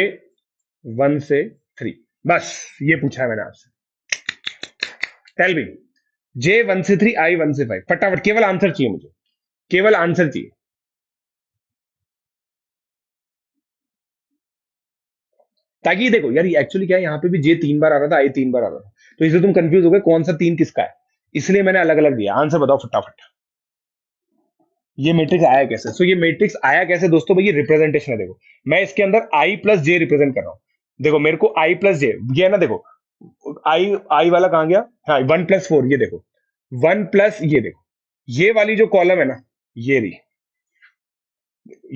1 से 3, बस ये पूछा है मैंने आपसे। टेल मी, जे 1 से 3, आई 1 से 5, फटाफट, केवल आंसर चाहिए मुझे, केवल आंसर चाहिए। ताकि देखो यार, एक्चुअली क्या है, यहाँ पे भी जे 3 बार आ रहा था, आई 3 बार आ रहा था, तो इसलिए तुम कंफ्यूज हो गए कौन सा 3 किसका है, इसलिए मैंने अलग अलग दिया। आंसर बताओ फटाफट, ये मैट्रिक्स आया कैसे? सो ये मैट्रिक्स आया कैसे दोस्तों भाई, ये रिप्रेजेंटेशन है। देखो मैं इसके अंदर आई प्लस जे रिप्रेजेंट कर रहा हूं, देखो मेरे को आई प्लस जे, ये है ना, देखो आई आई वाला कहां गया, हाँ 1+4, ये देखो 1+, ये देखो ये वाली जो कॉलम है ना, ये रही,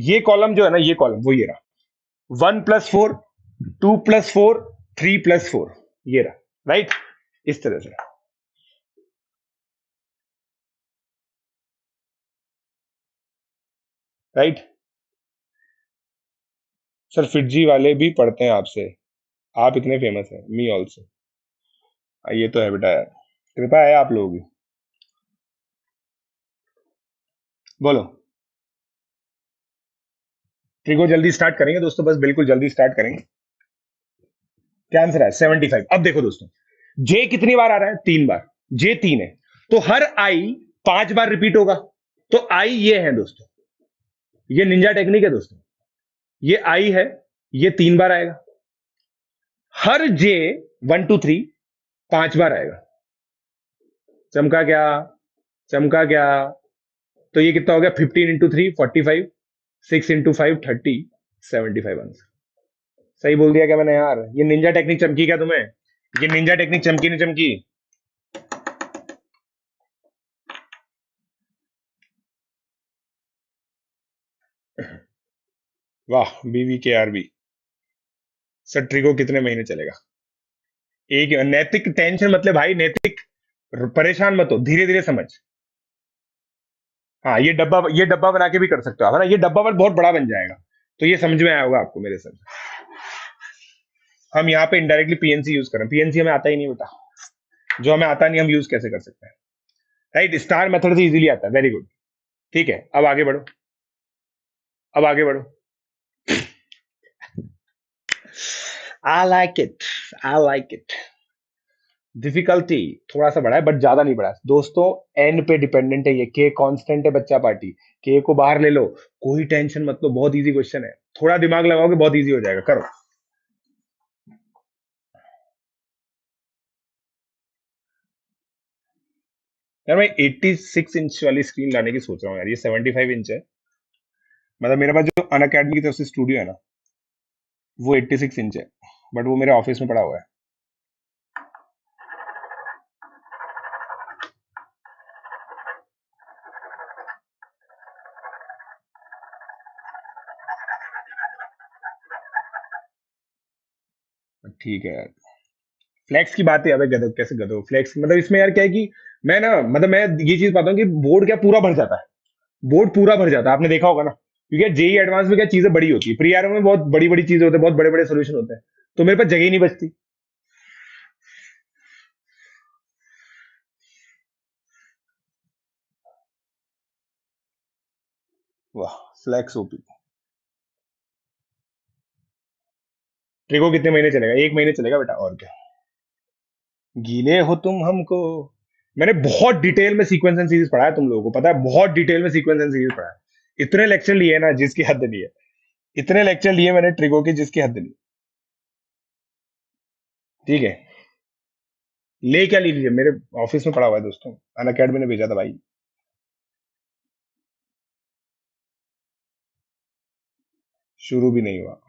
ये कॉलम जो है ना, ये कॉलम वो ये रहा, 1+4, 2+4, 3+4, ये रहा, राइट, इस तरह से, राइट। सर फिटजी वाले भी पढ़ते हैं आपसे, आप इतने फेमस हैं, मी ऑल्सो, ये तो है बेटा यार, कृपा है आप लोगों की। बोलो, ट्रिको जल्दी स्टार्ट करेंगे दोस्तों, बस बिल्कुल जल्दी स्टार्ट करेंगे। क्या आंसर है? 75। अब देखो दोस्तों, जे कितनी बार आ रहा है? 3 बार, जे 3 है, तो हर आई 5 बार रिपीट होगा, तो आई ये है दोस्तों, ये निंजा टेक्निक है दोस्तों, ये आई है, ये 3 बार आएगा, हर जे 1 2 3 5 बार आएगा। चमका क्या? चमका क्या? तो ये कितना हो गया? 15 × 3 45, 6 × 5 30, 75 आंसर। सही बोल दिया क्या मैंने यार? ये निंजा टेक्निक चमकी क्या तुम्हें? ये निंजा टेक्निक चमकी नहीं चमकी? वाह, BVKRB। सर ट्रिको कितने महीने चलेगा? एक नैतिक टेंशन मतलब भाई, नैतिक परेशान मत हो, धीरे धीरे समझ। हाँ, ये डब्बा बना के भी कर सकते हो आप, है ना, ये डब्बा बहुत बड़ा बन जाएगा, तो ये समझ में आया होगा आपको मेरे सर। हम यहाँ पे इनडायरेक्टली पीएनसी यूज कर रहे हैं, पीएनसी हमें आता ही नहीं बेटा, जो हमें आता नहीं हम यूज कैसे कर सकते हैं, राइट। स्टार मेथड से इजीली आता है, वेरी गुड। ठीक है, अब आगे बढ़ो, अब आगे बढ़ो। I like it, I like it. Difficulty थोड़ा सा बढ़ा है, बट ज्यादा नहीं बढ़ा है दोस्तों, एन पे डिपेंडेंट है, ये के कांस्टेंट है बच्चा पार्टी, के को बाहर ले लो, कोई टेंशन मत लो, बहुत इजी क्वेश्चन है, थोड़ा दिमाग लगाओगे बहुत इजी हो जाएगा, करो। यार मैं 86 इंच वाली स्क्रीन लाने की सोच रहा हूँ यार, ये 75 इंच है, मतलब मेरे पास जो अन अकेडमी की तरफ से स्टूडियो है ना, वो 86 इंच है, बट वो मेरे ऑफिस में पड़ा हुआ है। ठीक है यार, फ्लेक्स की बात है, अबे गधो, कैसे गधो फ्लेक्स, मतलब इसमें यार क्या है कि मैं ना, मतलब मैं ये चीज पाता हूँ कि बोर्ड क्या पूरा भर जाता है, बोर्ड पूरा भर जाता है, आपने देखा होगा ना, क्योंकि जेई एडवांस में क्या चीजें बड़ी होती है, प्री आर में बहुत बड़ी बड़ी चीजें होती है, बहुत बड़े बड़े सोल्यूशन होते हैं, तो मेरे पास जगह ही नहीं बचती। वाह, फ्लेक्स ओपी। ट्रिको कितने महीने चलेगा? 1 महीने चलेगा बेटा, और क्या। गीले हो तुम हमको, मैंने बहुत डिटेल में सीक्वेंस एंड सीरीज पढ़ा है, तुम लोगों को पता है, बहुत डिटेल में सीक्वेंस एंड सीरीज पढ़ा है, इतने लेक्चर लिए ना जिसकी हद नहीं है, इतने लेक्चर लिए मैंने ट्रिको के जिसकी हद नहीं। ठीक है, ले क्या लीजिए, मेरे ऑफिस में पड़ा हुआ है दोस्तों, अन अकेडमी ने भेजा था भाई। शुरू भी नहीं हुआ।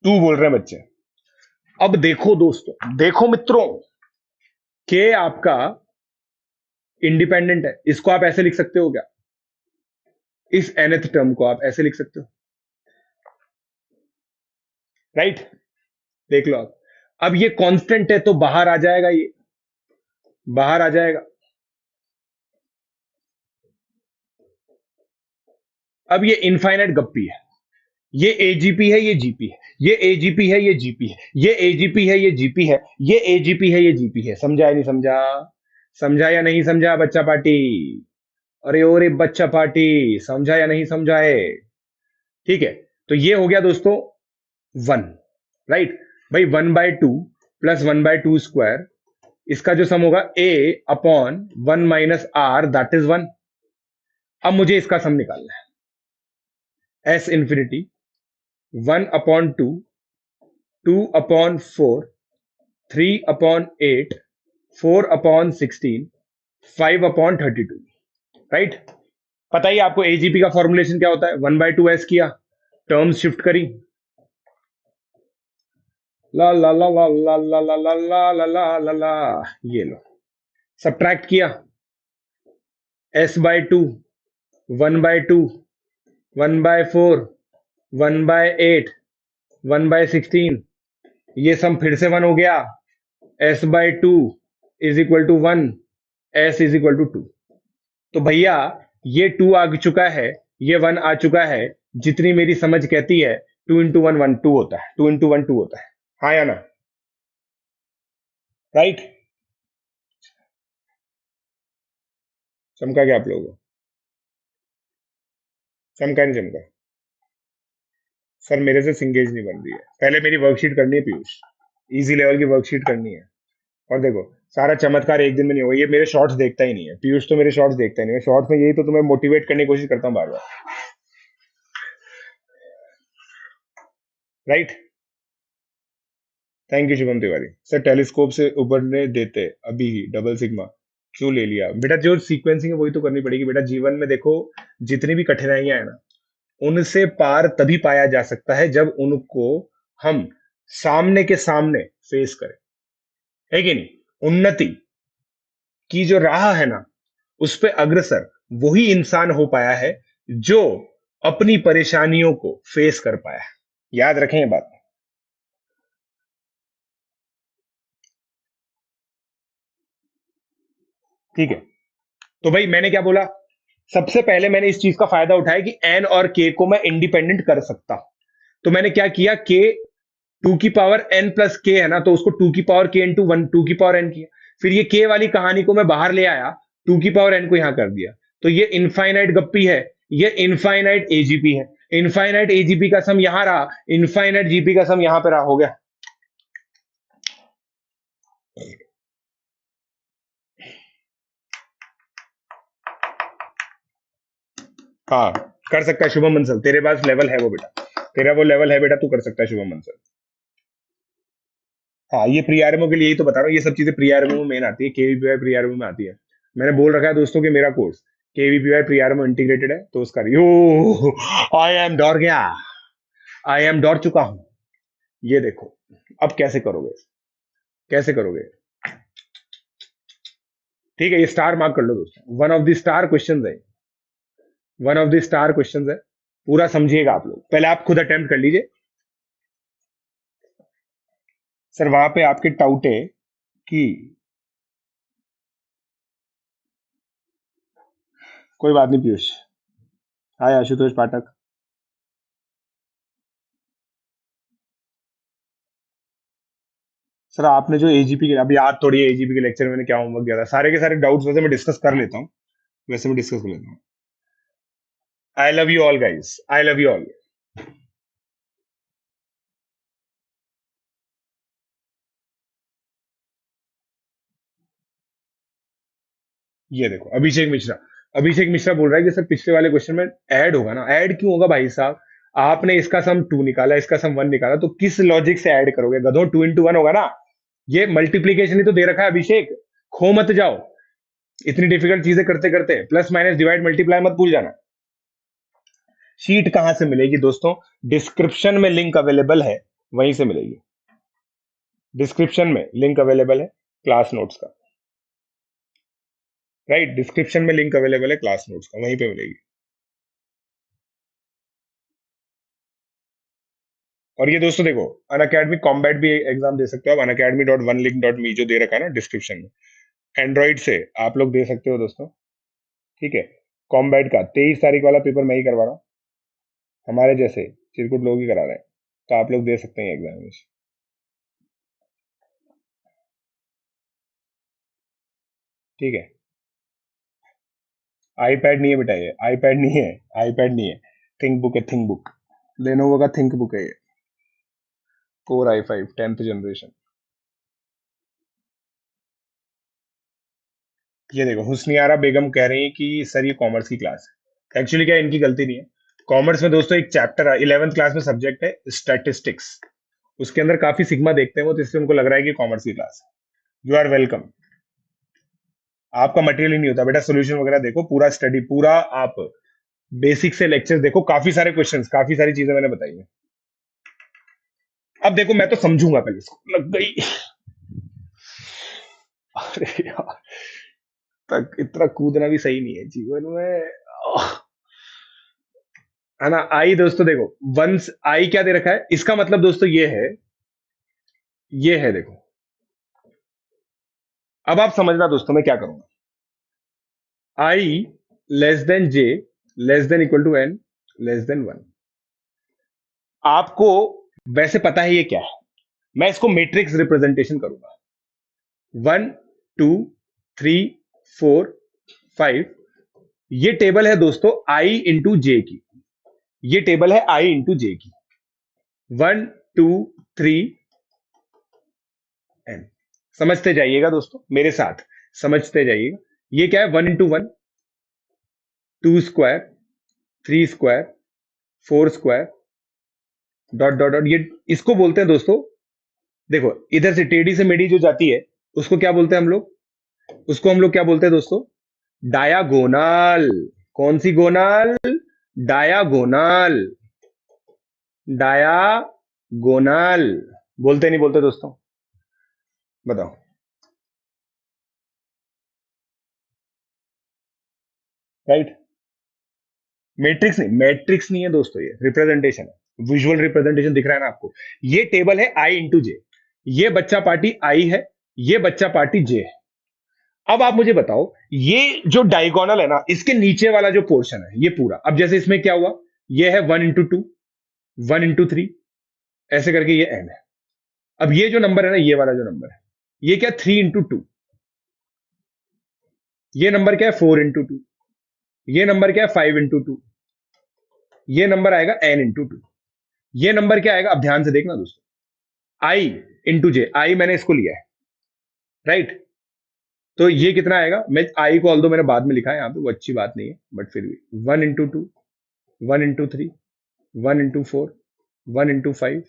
तू बोल रहे हैं बच्चे। अब देखो दोस्तों, देखो मित्रों, के आपका इंडिपेंडेंट है, इसको आप ऐसे लिख सकते हो क्या? इस nth टर्म को आप ऐसे लिख सकते हो, राइट। देख लो आप, अब ये कांस्टेंट है तो बाहर आ जाएगा, ये बाहर आ जाएगा। अब ये इनफाइनाइट गप्पी है, ये एजीपी है, ये जीपी है, ये एजीपी है, ये जीपी है, ये एजीपी है, ये जीपी है, ये एजीपी है, ये जीपी है। समझा या नहीं समझा? समझा या नहीं समझा बच्चा पार्टी? अरे ओरे बच्चा पार्टी, समझा या नहीं समझा है? ठीक है, तो ये हो गया दोस्तों 1, राइट भाई, 1/2 प्लस 1/2 स्क्वायर, इसका जो सम होगा a upon 1 minus R, that is 1। अब मुझे इसका सम निकालना है, s इंफिनिटी 1/2, 2/4, 3/8, 4/16, 5/32, राइट। पता ही आपको एजीपी का फॉर्मुलेशन क्या होता है, 1/2s किया, टर्म्स शिफ्ट करी, ला ला ला ला ला ला ला ला ला ला ला ला ला, ये लो, सब्ट्रैक्ट किया, s/2, 1/2, 1/4, 1/8, 1/16, ये सम फिर से 1 हो गया, s/2 is equal to 1, s is equal to 2। तो भैया ये 2 आ चुका है, ये 1 आ चुका है, जितनी मेरी समझ कहती है 2 इंटू 1 1 2 होता है, 2 इंटू 1 2 होता है, हाँ या ना, राइट? चमका क्या आप लोगों को? चमका नहीं चमका? सर मेरे से सिंगेज नहीं बन रही है, पहले मेरी वर्कशीट करनी है पीयूष, इजी लेवल की वर्कशीट करनी है। और देखो सारा चमत्कार एक दिन में नहीं होगा, ये मेरे शॉर्ट्स देखता ही नहीं है पीयूष, तो मेरे शॉर्ट्स देखता ही नहीं है, शॉर्ट्स में यही तो तुम्हें मोटिवेट करने की कोशिश करता हूँ बार बार, right? Thank you Shubham Tiwari. Sir telescope से उबरने देते अभी ही डबल सिग्मा क्यों ले लिया? बेटा जो सीक्वेंसिंग है वही तो करनी पड़ेगी बेटा, जीवन में देखो जितनी भी कठिनाइयां है ना, उनसे पार तभी पाया जा सकता है जब उनको हम सामने के सामने फेस करें, है कि नहीं? उन्नति की जो राह है ना, उस पे अग्रसर वही इंसान हो पाया है जो अपनी परेशानियों को फेस कर पाया है। याद रखें ये बात। ठीक है, तो भाई मैंने क्या बोला, सबसे पहले मैंने इस चीज का फायदा उठाया कि एन और के को मैं इंडिपेंडेंट कर सकता हूं। तो मैंने क्या किया, के 2n+k है ना, तो उसको 2k/n 2n किया, फिर ये k वाली कहानी को मैं बाहर ले आया, 2n को यहां कर दिया, तो ये इनफाइनाइट गप्पी है, ये इनफाइनाइट एजीपी है, इनफाइनाइट एजीपी का सम यहां रहा, इनफाइनाइट जीपी का सम यहां पर रहा, हो गया। हाँ कर सकता है शुभम बंसल, तेरे पास लेवल है वो बेटा, तेरा वो लेवल है बेटा, तू कर सकता है शुभम बंसल। हाँ ये प्री आरएमओ के लिए ही तो बता रहा हूँ, ये सब चीजें प्री आरएमओ में मेन आती है, केवीपीवाई प्री आरएमओ में आती है। मैंने बोल रखा है दोस्तों कि मेरा course KVPY pre RMO integrated है, तो उसका यो आई एम डर गया, आई एम डर चुका हूं। ये देखो अब कैसे करोगे, कैसे करोगे? ठीक है, ये स्टार मार्क कर लो दोस्तों, one of the star question है, one of the star question है, पूरा समझिएगा आप लोग, पहले आप खुद अटेम्प्ट कर लीजिए। सर वहां पे आपके टाउट है कि कोई बात नहीं पीयूष। हाय आशुतोष पाठक। सर आपने जो एजीपी के, अभी याद थोड़ी एजीपी के लेक्चर में मैंने क्या होमवर्क दिया था, सारे के सारे डाउट्स वैसे मैं डिस्कस कर लेता हूँ, वैसे मैं डिस्कस कर लेता हूँ। I love you all guys, I love you all. ये देखो अभिषेक मिश्रा, अभिषेक मिश्रा बोल रहा है कि सर पिछले वाले क्वेश्चन में ऐड होगा ना, ऐड क्यों होगा भाई साहब, आपने इसका सम 2 निकाला, इसका सम 1 निकाला, तो किस लॉजिक से ऐड करोगे गधो, 2 इंटू 1 होगा ना, ये मल्टीप्लीकेशन ही तो दे रखा है अभिषेक, खो मत जाओ इतनी डिफिकल्ट चीजें करते करते, प्लस माइनस डिवाइड मल्टीप्लाई मत भूल जाना। शीट कहां से मिलेगी दोस्तों? डिस्क्रिप्शन में लिंक अवेलेबल है, वहीं से मिलेगी, डिस्क्रिप्शन में लिंक अवेलेबल है क्लास नोट्स का, राइट? डिस्क्रिप्शन में लिंक अवेलेबल है क्लास नोट्स का, वहीं पे मिलेगी। और ये दोस्तों देखो अन अकेडमी कॉम्बैट भी एग्जाम दे सकते हो आप, unacademy.1link.me जो दे रखा है ना डिस्क्रिप्शन में, एंड्रॉइड से आप लोग दे सकते हो दोस्तों, ठीक है? कॉम्बैट का 23 तारीख वाला पेपर मैं ही करवा रहा हूँ, हमारे जैसे चिरकुट लोग ही करा रहे हैं, तो आप लोग दे सकते हैं एग्जामिनेशन, ठीक है? आईपैड नहीं है बेटा, ये आईपैड नहीं है, आईपैड नहीं है, थिंक बुक है, थिंक बुक, लेनोवो का थिंक बुक है ये, कोर i5 10th जनरेशन। ये देखो हुस्नियारा बेगम कह रही है कि सर ये कॉमर्स की क्लास है, एक्चुअली क्या है, इनकी गलती नहीं है। कॉमर्स में दोस्तों एक चैप्टर है 11th क्लास में, सब्जेक्ट है स्टैटिस्टिक्स, उसके अंदर काफी सिग्मा देखते हैं वो, तो इसलिए उनको लग रहा है कि कॉमर्स की क्लास है। You are welcome. आपका मटेरियल ही नहीं होता बेटा। सोल्यूशन वगैरह देखो, पूरा स्टडी, पूरा आप बेसिक से लेक्चर्स देखो, काफी सारे क्वेश्चंस, काफी सारी चीजें मैंने बताई हैं। अब देखो मैं तो समझूंगा, पहले इसको लग गई। अरे यार, तक इतना कूदना भी सही नहीं है जीवन में, है ना। आई दोस्तों देखो, वंस आई क्या दे रखा है, इसका मतलब दोस्तों ये है देखो। अब आप समझना दोस्तों, मैं क्या करूंगा। I less than J less than equal to N less than one. आपको वैसे पता है ये क्या है, मैं इसको मैट्रिक्स रिप्रेजेंटेशन करूंगा। 1 2 3 4 5, ये टेबल है दोस्तों आई इंटू जे की। ये टेबल है आई इंटू जे की। 1 2 3 एन। समझते जाइएगा दोस्तों मेरे साथ, समझते जाइएगा। ये क्या है, 1 into 1, 2 square, 3 square, 4 square, dot dot dot. ये इसको बोलते हैं दोस्तों, देखो इधर से टेढ़ी से मेढ़ी जो जाती है उसको क्या बोलते हैं हम लोग, उसको हम लोग क्या बोलते हैं दोस्तों, डायागोनल। कौन सी गोनल, डायागोनल। डायागोनल बोलते नहीं बोलते दोस्तों, बताओ। राइट, मैट्रिक्स नहीं है दोस्तों, ये रिप्रेजेंटेशन है, विजुअल रिप्रेजेंटेशन दिख रहा है ना आपको। ये टेबल है आई इंटू जे। ये बच्चा पार्टी आई है, ये बच्चा पार्टी जे है। अब आप मुझे बताओ, ये जो डायगोनल है ना, इसके नीचे वाला जो पोर्शन है ये पूरा, अब जैसे इसमें क्या हुआ, ये है 1 इंटू 2, 1 इंटू 3, ऐसे करके ये एन है। अब ये जो नंबर है ना, ये वाला जो नंबर है, ये क्या, 3 इंटू 2। ये नंबर क्या है, 4 इंटू 2। ये नंबर क्या है, 5 इंटू 2। ये नंबर आएगा एन इंटू 2। ये नंबर क्या आएगा, अब ध्यान से देखना दोस्तों, आई इंटू जे। आई मैंने इसको लिया है, राइट। तो ये कितना आएगा, मैं आई को ऑल दो मैंने बाद में लिखा है यहां पे, वो अच्छी बात नहीं है, बट फिर भी 1 into 2, 1 into 3, 1 into 4, 1 into 5,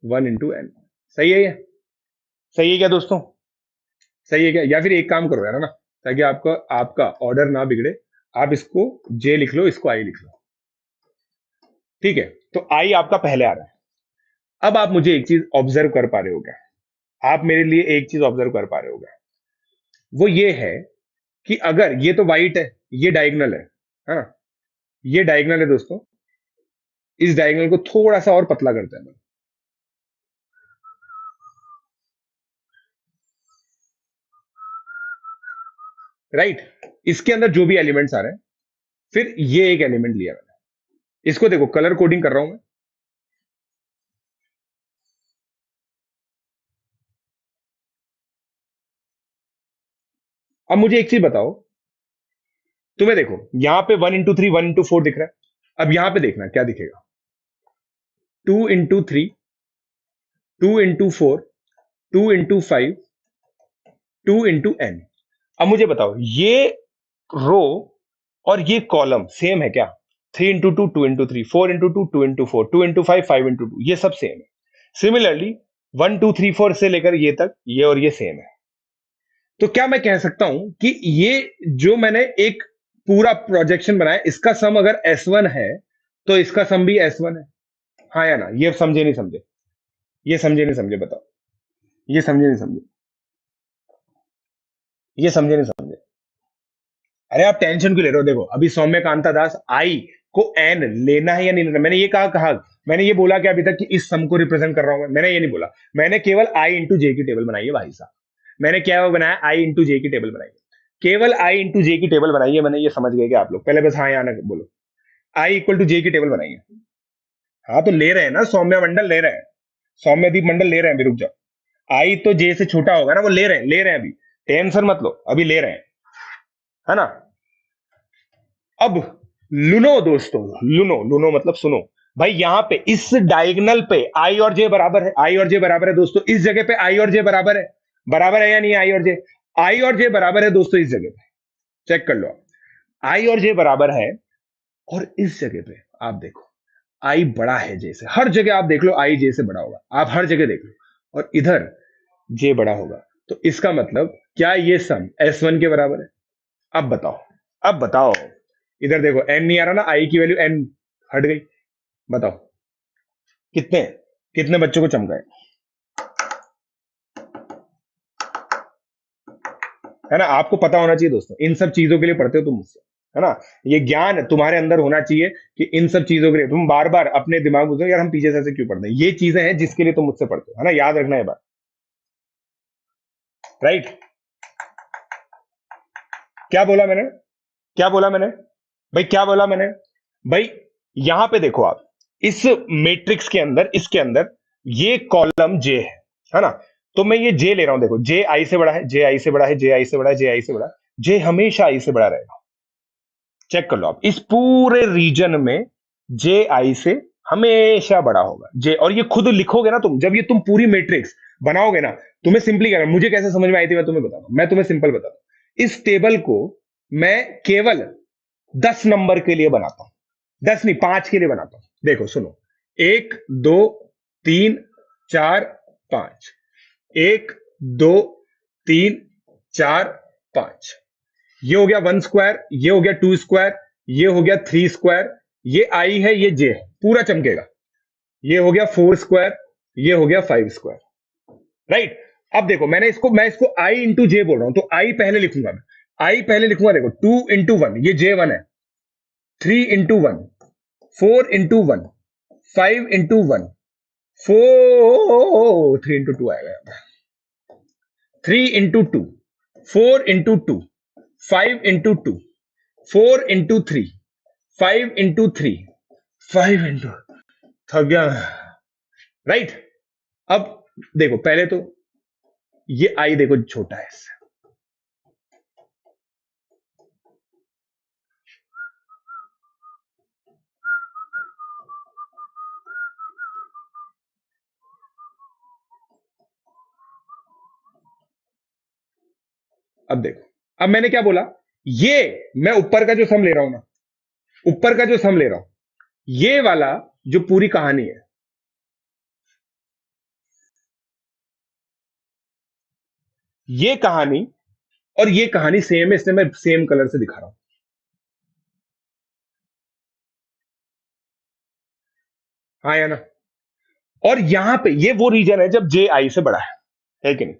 1 into N. सही है ये, सही है क्या दोस्तों, सही है क्या। या फिर एक काम करो यार, है ना, ताकि आपका आपका ऑर्डर ना बिगड़े, आप इसको जे लिख लो, इसको आई लिख लो, ठीक है। तो आई आपका पहले आ रहा है। अब आप मुझे एक चीज ऑब्जर्व कर पा रहे हो क्या, आप मेरे लिए एक चीज ऑब्जर्व कर पा रहे हो क्या, वो ये है कि अगर ये तो वाइट है, ये डायगनल है ना, ये डायगनल है दोस्तों। इस डायगनल को थोड़ा सा और पतला करते हैं, राइट। इसके अंदर जो भी एलिमेंट्स आ रहे हैं, फिर ये एक एलिमेंट लिया मैंने, इसको देखो कलर कोडिंग कर रहा हूं मैं। अब मुझे एक चीज बताओ, तुम्हें देखो यहां पे 1 इंटू 3, 1 इंटू 4 दिख रहा है। अब यहां पे देखना क्या दिखेगा, 2 into 3, 2 into 4, 2 into 5, 2 into N. अब मुझे बताओ, ये रो और ये कॉलम सेम है क्या, 3 into 2, 2 into 3, 4 into 2, 2 into 4, 2 into 5, 5 into 2, ये सब सेम है। सिमिलरली 1 2 3 4 से लेकर ये तक, ये और ये सेम है। तो क्या मैं कह सकता हूं कि ये जो मैंने एक पूरा प्रोजेक्शन बनाया, इसका सम अगर S1 है तो इसका सम भी S1 है, हाँ या ना। ये समझे नहीं समझे, ये समझे नहीं समझे, बताओ, ये समझे नहीं समझे, ये समझे नहीं समझे। अरे आप टेंशन क्यों ले रहे हो, देखो अभी सौम्य कांता दास आई को एन लेना है या नहीं लेना, मैंने ये कहा, मैंने ये बोला कि अभी तक कि इस सम को रिप्रेजेंट कर रहा हूं मैंने ये नहीं बोला। मैंने केवल आई इंटू जे की टेबल बनाई है भाई साहब, मैंने क्या बनाया, आई इंटू जे की टेबल बनाई है, केवल आई इंटू जे की टेबल बनाई है मैंने। ये समझ गए कि आप लोग पहले बस हाँ या ना बोलो, आई इक्वल टू जे की टेबल बनाई है। हाँ तो ले रहे हैं ना, सौम्य मंडल ले रहे हैं, सौम्यदीप मंडल ले रहे हैं, अभी रुक जाओ। आई तो जे से छोटा होगा ना, वो ले रहे हैं अभी, टेंशन मत लो, अभी ले रहे हैं, है ना। अब लुनो दोस्तों, लुनो लुनो मतलब सुनो भाई, यहां पे इस डायगोनल पे आई और जे बराबर है, आई और जे बराबर है दोस्तों, इस जगह पे आई और जे बराबर है या नहीं, आई और जे, आई और जे बराबर है दोस्तों, इस जगह पे चेक कर लो आप, आई और जे बराबर है। और इस जगह पे आप देखो, आई बड़ा है जे से, हर जगह आप देख लो आई जे से बड़ा होगा, आप हर जगह देख लो, और इधर जे बड़ा होगा। तो इसका मतलब क्या ये सम S1 के बराबर है? अब बताओ, अब बताओ, इधर देखो n नहीं आ रहा ना, i की वैल्यू n हट गई। बताओ कितने कितने बच्चों को चमका है ना? आपको पता होना चाहिए दोस्तों, इन सब चीजों के लिए पढ़ते हो तुम मुझसे, है ना? ये ज्ञान तुम्हारे अंदर होना चाहिए कि इन सब चीजों के लिए तुम बार बार अपने दिमाग में पूछो, यार हम पीछे से क्यों पढ़ते हैं? ये चीजें हैं जिसके लिए तुम मुझसे पढ़ते हो, है ना? याद रखना ये बात, राइट? क्या बोला मैंने? क्या बोला मैंने भाई? क्या बोला मैंने भाई? यहां पे देखो आप, इस मैट्रिक्स के अंदर, इसके अंदर ये कॉलम जे है ना? तो मैं ये जे ले रहा हूं, देखो जे आई से बड़ा है, जे आई से बड़ा है, जे आई से बड़ा है, जे आई से बड़ा है, जे हमेशा आई से बड़ा रहेगा। चेक कर लो आप, इस पूरे रीजन में जे आई से हमेशा बड़ा होगा जे। और ये खुद लिखोगे ना तुम, जब ये तुम पूरी मैट्रिक्स बनाओगे ना, तुम्हें सिंपली करना, मुझे कैसे समझ में आई थी मैं तुम्हें बताता हूं, मैं तुम्हें सिंपल बताता हूं। इस टेबल को मैं केवल 10 नंबर के लिए बनाता हूं, 10 नहीं 5 के लिए बनाता हूं। देखो सुनो, 1 2 3 4 5, 1 2 3 4 5, ये हो गया 1 स्क्वायर, ये हो गया 2 स्क्वायर, ये हो गया 3 स्क्वायर, ये आई है, ये जे है, पूरा चमकेगा। ये हो गया 4 स्क्वायर, ये हो गया 5 स्क्वायर, राइट? अब देखो, मैं इसको आई इंटू जे बोल रहा हूं, तो आई पहले लिखूंगा मैं, आई पहले लिखूंगा। देखो 2 इंटू 1, ये J1 है। 3 इंटू 1, 4 इंटू 1, 5 इंटू 1, 3 इंटू 2 आएगा। 3 into 2, 4 into 2, 5 into 2, 4 into 3, 5 into 3, 5 into, थक गया, राइट? अब देखो पहले तो ये आई देखो छोटा है इससे, अब देखो, अब मैंने क्या बोला, ये मैं ऊपर का जो सम ले रहा हूं ना, ऊपर का जो सम ले रहा हूं, ये वाला जो पूरी कहानी है, ये कहानी और ये कहानी सेम है, इसलिए मैं सेम कलर से दिखा रहा हूं। हाँ या ना? और यहां पे ये वो रीजन है जब जे आई से बड़ा है कि नहीं?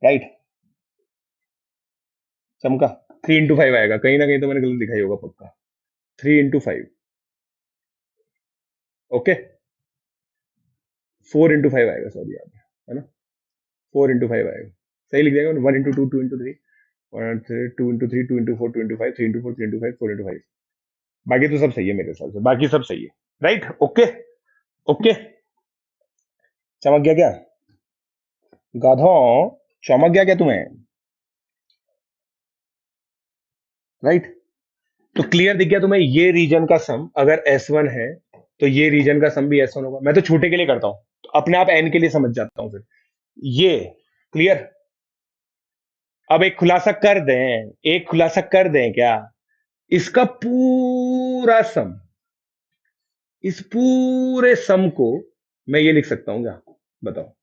राइट? चमका? 3 इंटू 5 आएगा, कहीं ना कहीं तो मैंने गलत दिखाई होगा पक्का। 3 इंटू 5, ओके। 4 इंटू 5 आएगा, सॉरी यार, है ना? 4 इंटू 5 आएगा, सही लिख देगा। 1 into 2, 2 into 3, 2 into 3, 2 into 4, 2 into 5, 3 into 4, 3 into 5, 4 into 5। बाकी तो सब सही है मेरे हिसाब से, बाकी सब सही है, राइट? Okay, okay. चमक गया क्या गाधो? चमक गया क्या तुम्हें? राइट? तो क्लियर दिख गया तुम्हें, ये रीजन का सम अगर S1 है तो ये रीजन का सम भी S1 होगा। मैं तो छोटे के लिए करता हूं, तो अपने आप n के लिए समझ जाता हूं फिर। ये क्लियर? अब एक खुलासा कर दें, एक खुलासा कर दें क्या? इसका पूरा सम, इस पूरे सम को मैं ये लिख सकता हूं क्या? बताओ,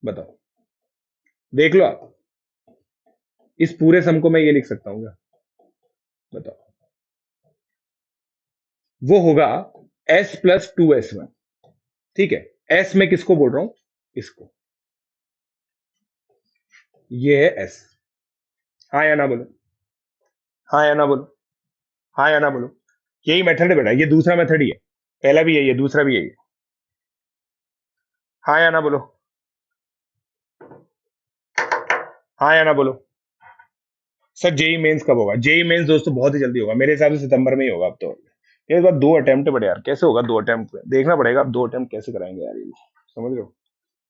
बताओ, देख लो आप, इस पूरे सम को मैं ये लिख सकता हूं क्या? बताओ। वो होगा S+2S1, ठीक है? S में किसको बोल रहा हूं? इसको, ये है S। हाँ या ना बोलो, हाँ या ना बोलो, हाँ या ना बोलो। यही मेथड है बेटा, ये दूसरा मेथड ही है, पहला भी यही है, दूसरा भी यही है। हाँ या ना बोलो, हाँ या ना बोलो। सर जेई मेंस कब होगा? जेई मेंस दोस्तों बहुत ही जल्दी होगा, मेरे हिसाब से सितंबर में ही होगा अब तो। ये बार 2 अटेम्प्ट है बड़े यार, कैसे होगा 2 अटेम्प्ट पे? देखना पड़ेगा अब 2 अटेम्प्ट कैसे कराएंगे यार ये, समझ रहे हो?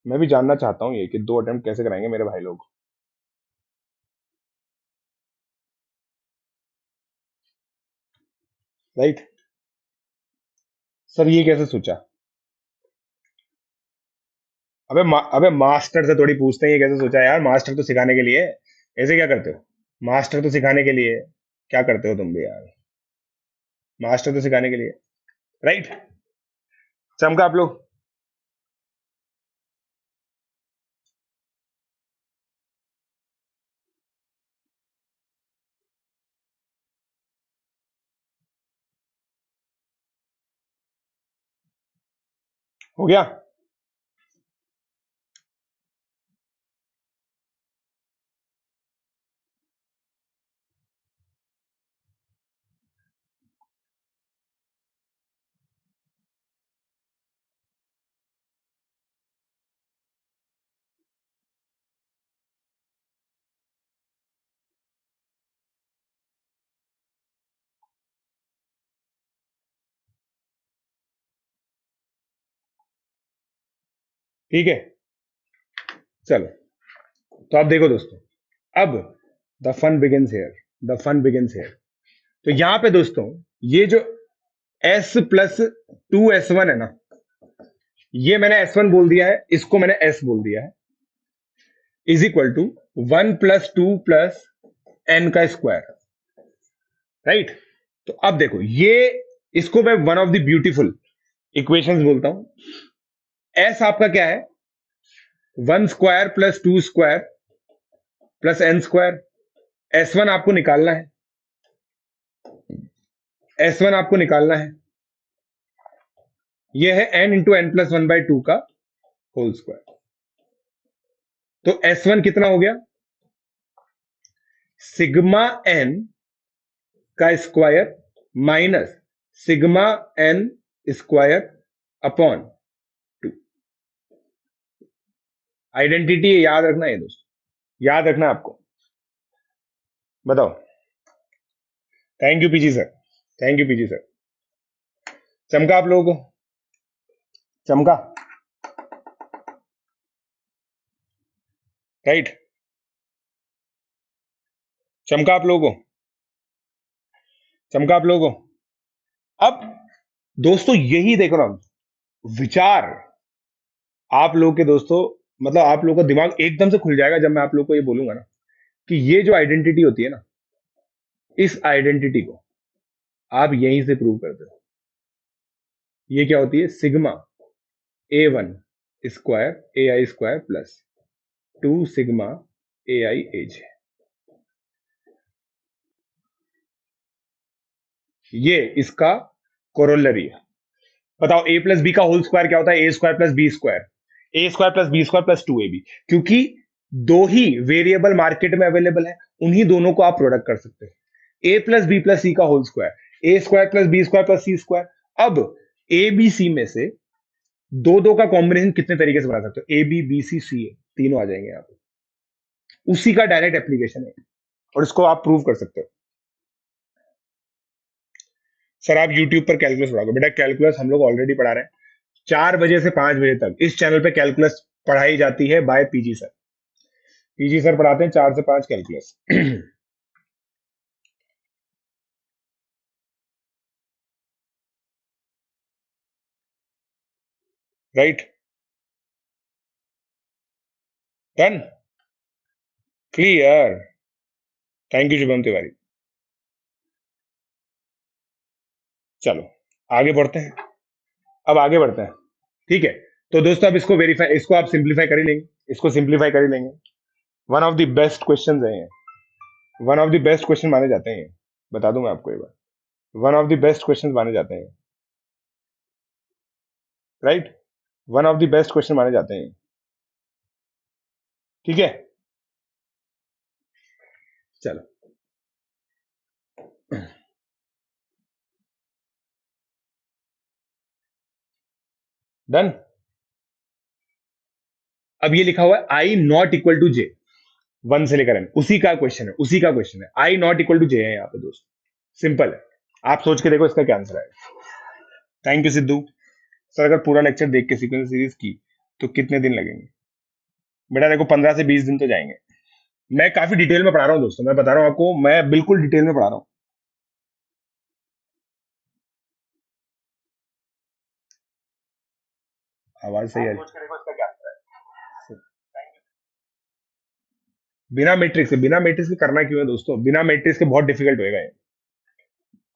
मैं भी जानना चाहता हूँ ये कि 2 अटेम्प्ट कैसे कराएंगे मेरे भाई लोग, राइट? सर ये कैसे सोचा? अबे मास्टर से थोड़ी पूछते हैं ये कैसे सोचा यार, मास्टर तो सिखाने के लिए है। ऐसे क्या करते हो? मास्टर तो सिखाने के लिए है। क्या करते हो तुम भी यार? मास्टर तो सिखाने के लिए, राइट? चमका आप लोग? हो गया? ठीक है, चलो। तो आप देखो दोस्तों, अब the fun begins here, the fun begins here. तो यहां पे दोस्तों, ये जो s प्लस 2s1 है ना, ये मैंने s1 बोल दिया है, इसको मैंने s बोल दिया है, is equal to 1 plus 2 plus n का स्क्वायर, राइट? तो अब देखो, ये इसको मैं one of the beautiful equations बोलता हूं। s आपका क्या है? 1 square plus 2 square plus n square. s1 आपको निकालना है, s1 आपको निकालना है, ये है n इंटू एन प्लस 1/2 का होल स्क्वायर। तो s1 कितना हो गया? सिग्मा n का square minus sigma n square upon 2। Identity याद रखना है दोस्तों, याद रखना आपको। बताओ। Thank you PG sir, thank you PG sir. चमका आप लोगों को? चमका? राइट? चमका आप लोगों को? चमका आप लोगों को? अब दोस्तों, यही देखो ना, विचार आप लोग के दोस्तों, मतलब आप लोगों का दिमाग एकदम से खुल जाएगा जब मैं आप लोग को ये बोलूंगा ना कि ये जो आइडेंटिटी होती है ना, इस आइडेंटिटी को आप यहीं से प्रूव करते हो। ये क्या होती है? Sigma a1 square ai square plus 2 sigma ai एज। ये इसका कोरोलरी है। बताओ, a प्लस बी का होल स्क्वायर क्या होता है? A square plus B square, A square plus B square plus 2ab। क्योंकि दो ही वेरिएबल मार्केट में अवेलेबल है, उन्हीं दोनों को आप प्रोडक्ट कर सकते हैं। A plus B plus C का whole square, A square plus B square plus C square. अब ए बी सी में से दो दो का कॉम्बिनेशन कितने तरीके से बना सकते हो? ए बी बी सी सी ए, तीनों आ जाएंगे यहाँ पे। उसी का डायरेक्ट एप्लीकेशन है और इसको आप प्रूव कर सकते हो। सर आप यूट्यूब पर कैलकुलस पढ़ाओगे? बेटा कैलकुलस हम लोग ऑलरेडी पढ़ा रहे हैं। 4 बजे से 5 बजे तक इस चैनल पे कैलकुलस पढ़ाई जाती है by PG sir. PG sir पढ़ाते हैं 4 से 5 calculus. Right? Done? Clear? Thank you Shubham Tiwari. चलो आगे बढ़ते हैं, अब आगे बढ़ते हैं। ठीक है, तो दोस्तों अब इसको वेरीफाई, इसको आप सिंप्लीफाई कर ही लेंगे, इसको सिंप्लीफाई कर ही लेंगे। One of the best question है ये, one of the best question माने जाते हैं ये। बता दूं मैं आपको एक बार, one of the best question माने जाते हैं। Right? One of the best question माने जाते हैं। ठीक है, चलो। डन? अब ये लिखा हुआ है आई नॉट इक्वल टू जे, 1 से लेकर एन, उसी का क्वेश्चन है, उसी का क्वेश्चन है। आई नॉट इक्वल टू जे है यहाँ पे दोस्त, सिंपल है। आप सोच के देखो इसका क्या आंसर है। Thank you Sidhu sir. अगर पूरा लेक्चर देख के सीक्वेंस सीरीज की तो कितने दिन लगेंगे? बेटा देखो 15 से 20 दिन तो जाएंगे। मैं काफी डिटेल में पढ़ा रहा हूँ दोस्तों, मैं बता रहा हूँ आपको, मैं बिल्कुल डिटेल में पढ़ा रहा हूँ। आवाज सही आ रही है? बिना मैट्रिक्स के, बिना मैट्रिक्स के करना क्यों है दोस्तों? बिना मैट्रिक्स के बहुत डिफिकल्ट होएगा ये।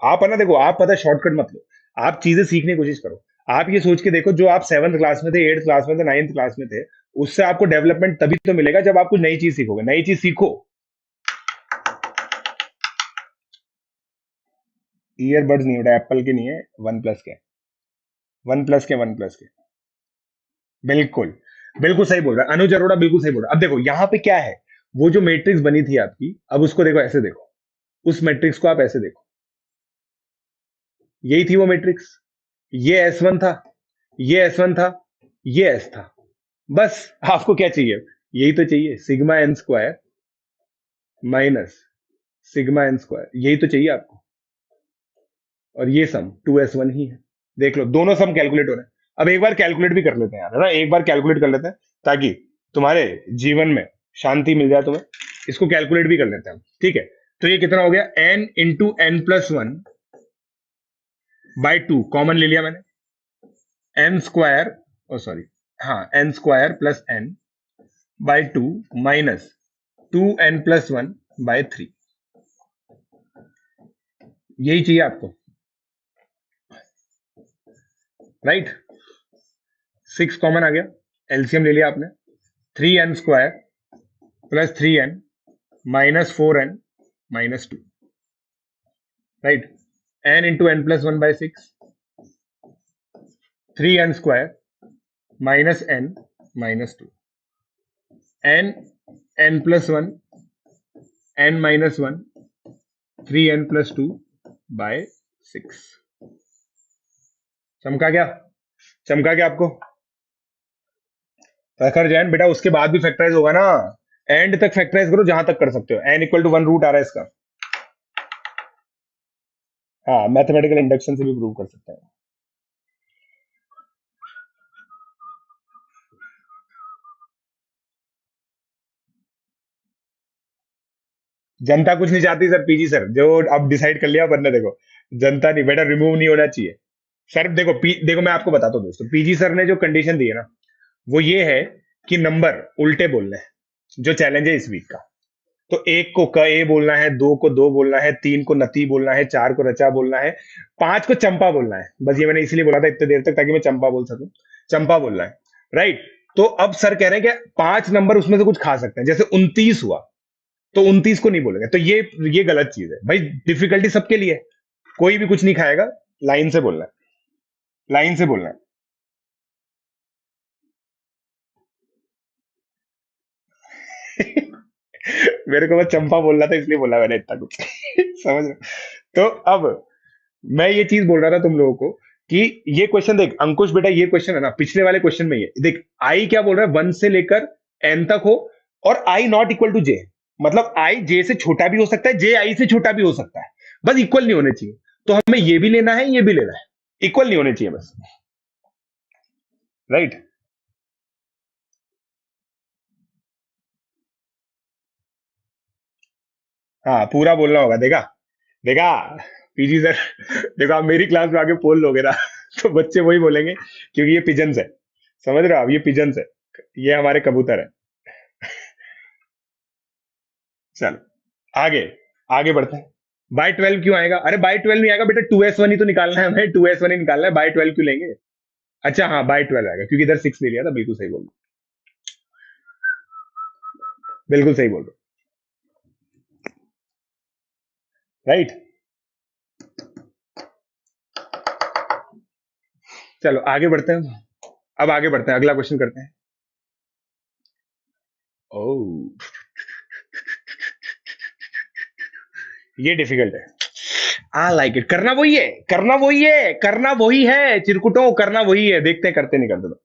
आप है ना, देखो आप पता शॉर्टकट मत लो, आप चीजें सीखने की कोशिश करो। आप ये सोच के देखो, जो आप 7th क्लास में थे, 8th क्लास में थे, 9th क्लास में थे, उससे आपको डेवलपमेंट तभी तो मिलेगा जब आप कुछ नई चीज सीखोगे। नई चीज सीखो। ईयरबड्स नहीं, बेटा एप्पल के नहीं है, वन प्लस के, वन प्लस के, वन प्लस के। बिल्कुल, बिल्कुल सही बोल रहा है अनुज अरोड़ा, बिल्कुल सही बोल रहा है। अब देखो यहाँ पे क्या है, वो जो मैट्रिक्स बनी थी आपकी, अब उसको देखो ऐसे देखो, उस मैट्रिक्स को आप ऐसे देखो, यही थी वो मैट्रिक्स, ये S1 था, ये S1 था, ये S था। बस आपको क्या चाहिए, यही तो चाहिए, sigma N square minus sigma N square, यही तो चाहिए आपको। और ये सम 2S1 ही है। देख लो दोनों सम कैलकुलेट हो रहे हैं। अब एक बार कैलकुलेट भी कर लेते हैं यार, है ना, एक बार कैलकुलेट कर लेते हैं ताकि तुम्हारे जीवन में शांति मिल जाए तुम्हें। इसको कैलकुलेट भी कर लेते हैं हम, ठीक है। तो ये कितना हो गया, n × n+1 बाई 2 कॉमन ले लिया मैंने, एन स्क्वायर, ओ सॉरी, हाँ n² + n by 2 minus 2n+1/3, यही चाहिए आपको, राइट। 6 कॉमन आ गया, एलसीएम ले लिया आपने, 3n² + 3n minus 4n minus 2, right. n × n+1/6, 3n² minus n minus 2, n+1 n minus 1 3n+2/6। चमका क्या, चमका क्या आपको, प्रखर जैन बेटा, उसके बाद भी फैक्टराइज होगा ना, एंड तक फैक्टराइज करो जहां तक कर सकते हो, n = 1 रूट आ रहा है इसका। हाँ, मैथमेटिकल इंडक्शन से भी प्रूव कर सकते हैं। जनता कुछ नहीं चाहती सर, पीजी सर जो अब डिसाइड कर लिया बनने, देखो जनता नहीं बेटा, रिमूव नहीं होना चाहिए सर। देखो देखो मैं आपको बताता हूँ दोस्तों, पीजी सर ने जो कंडीशन दी है ना, वो ये है कि नंबर उल्टे बोलने हैं, जो चैलेंज है इस वीक का। तो एक को क ए बोलना है, दो को दो बोलना है, तीन को नती बोलना है, चार को रचा बोलना है, पांच को चंपा बोलना है। बस ये मैंने इसलिए बोला था इतने देर तक ताकि मैं चंपा बोल सकूं, चंपा बोलना है, राइट। तो अब सर कह रहे हैं कि 5 नंबर उसमें से कुछ खा सकते हैं, जैसे 29 हुआ तो 29 को नहीं बोलेंगे, तो ये गलत चीज है भाई। डिफिकल्टी सबके लिए है, कोई भी कुछ नहीं खाएगा, लाइन से बोलना है, लाइन से बोलना है। मेरे को बस चंपा बोलना था इसलिए बोला मैंने इतना कुछ। समझ रहे हो? तो अब मैं ये चीज बोल रहा था तुम लोगों को कि ये क्वेश्चन देख अंकुश बेटा, ये क्वेश्चन है ना पिछले वाले क्वेश्चन में, ये देख आई क्या बोल रहा है, 1 से लेकर n तक हो, और आई नॉट इक्वल टू जे, मतलब आई जे से छोटा भी हो सकता है, जे आई से छोटा भी हो सकता है, बस इक्वल नहीं होने चाहिए। तो हमें ये भी लेना है, ये भी लेना है, इक्वल नहीं होने चाहिए बस, राइट। हाँ पूरा बोलना होगा, देखा, देखा पीजी सर, देखो आप मेरी क्लास में आके पोल लोगे ना, तो बच्चे वही बोलेंगे, क्योंकि ये पिजन्स है, समझ रहे हो आप, ये पिजन्स है, ये हमारे कबूतर है। चलो आगे, आगे बढ़ते हैं। बाई 12 क्यों आएगा, अरे बाई 12 नहीं आएगा बेटा, 2s1 ही तो निकालना है हमें, 2s1 ही निकालना है, बाई 12 क्यों लेंगे। अच्छा हाँ बाई 12 आएगा, क्योंकि इधर 6 ले लिया था, बिल्कुल सही बोल रहे हो, बिल्कुल सही बोल रहे हो, राइट। चलो आगे बढ़ते हैं, अब आगे बढ़ते हैं, अगला क्वेश्चन करते हैं। ओह, ये डिफिकल्ट है, आई लाइक इट, करना वही है, करना वही है, करना वही है चिरकुटों, करना वही है, देखते हैं करते नहीं करते तो।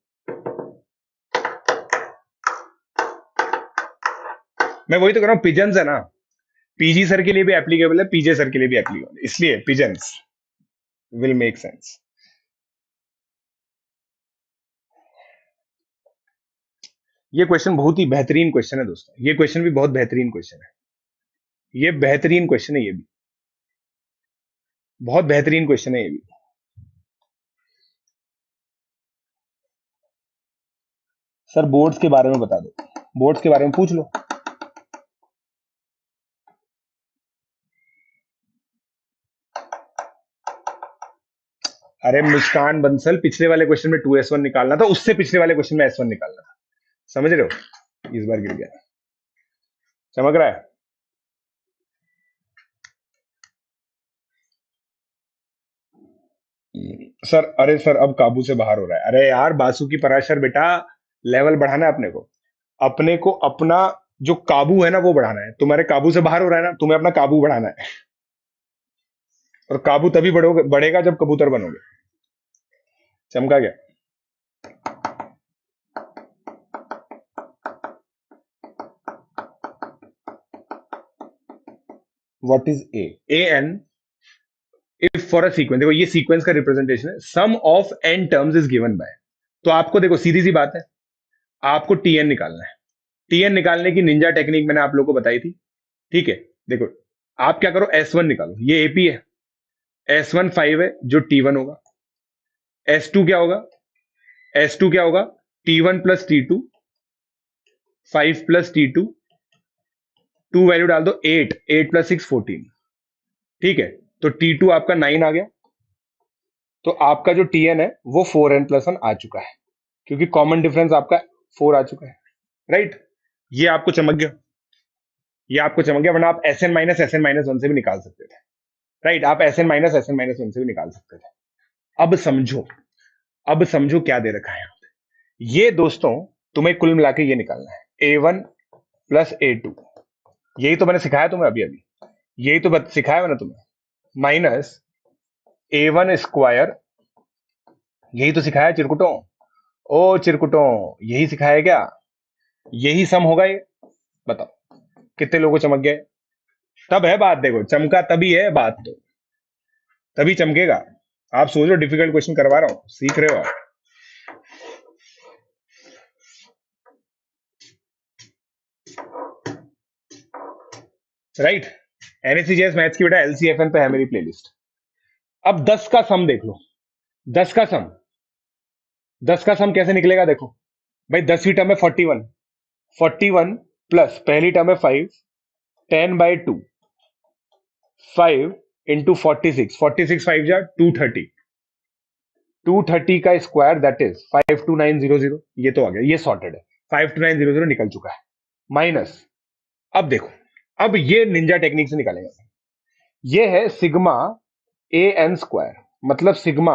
मैं वही तो कर रहा हूँ, पिजन्स है ना, पीजी सर के लिए भी एप्लीकेबल है, पीजे सर के लिए भी एप्लीकेबल है, इसलिए पिजन्स विल मेक सेंस। ये क्वेश्चन बहुत ही बेहतरीन क्वेश्चन है दोस्तों, ये क्वेश्चन भी बहुत बेहतरीन क्वेश्चन है, ये बेहतरीन क्वेश्चन है, ये भी बहुत बेहतरीन क्वेश्चन है ये भी। सर बोर्ड्स के बारे में बता दो, बोर्ड्स के बारे में पूछ लो। अरे मुस्कान बंसल, पिछले वाले क्वेश्चन में 2s1 निकालना था, उससे पिछले वाले क्वेश्चन में s1 निकालना था, समझ रहे हो, इस बार गिर गया, चमक रहा है। सर, अरे सर, अब काबू से बाहर हो रहा है। अरे यार, बासु की पराशर बेटा, लेवल बढ़ाना है अपने को। अपने को अपना जो काबू है ना वो बढ़ाना है। तुम्हारे काबू से बाहर हो रहा है ना, तुम्हें अपना काबू बढ़ाना है। और काबू तभी बढ़ेगा जब कबूतर बनोगे। चमका गया। What is A N if for a sequence, देखो ये सीक्वेंस का रिप्रेजेंटेशन है। Sum of N terms is given by, तो आपको देखो सीधी सी बात है, आपको टीएन निकालना है। टीएन निकालने की निंजा टेक्निक मैंने आप लोगों को बताई थी। ठीक है, देखो आप क्या करो, एस वन निकालो, ये एपी है। एस वन 5 है, जो टी वन होगा। एस टू क्या होगा? एस टू क्या होगा? T one plus T two, 5 plus T two, two value डाल दो, 8, 8 प्लस 6 14। ठीक है, तो टी टू आपका 9 आ गया। तो आपका जो टीएन है वो 4n प्लस वन आ चुका है, क्योंकि कॉमन डिफरेंस आपका 4 आ चुका है। राइट, ये आपको चमक गया। ये आपको चमक गया, वरना आप एस एन माइनस वन से भी निकाल सकते थे। राइट, आप एस एन माइनस वन से भी निकाल सकते थे। अब समझो, अब समझो क्या दे रखा है यहाँ पे। ये दोस्तों, तुम्हें कुल मिला के ये निकालना है, ए वन प्लस ए टू। यही तो मैंने सिखाया तुम्हें अभी अभी, यही तो सिखाया मैंने तुम्हें। माइनस ए वन स्क्वायर, यही तो सिखाया चिरकुटों। ओ चिरकुटों, यही सिखाया क्या? यही सम होगा ये। बताओ कितने लोगों को चमक गए? तब है बात, देखो चमका तभी है बात, तो तभी चमकेगा। आप सोचो डिफिकल्ट क्वेश्चन करवा रहा हूं, सीख रहे हो आप। राइट, एनएससीजेएस मैथ्स की बेटा एलसीएफएन पे है मेरी प्लेलिस्ट। अब 10 का सम देख लो। 10 का सम, 10 का सम कैसे निकलेगा देखो भाई। 10वीं टर्म है 41, 41 प्लस पहली टर्म है 5, 10/2, 5 इंटू 46, 46 5 जा 230, 230 का स्क्वायर दैट इज 52900। ये तो आ गया, ये सॉर्टेड है। 52900 निकल चुका है। माइनस, अब देखो, अब ये निंजा टेक्निक से निकालेंगे। ये है सिग्मा ए एन स्क्वायर, मतलब sigma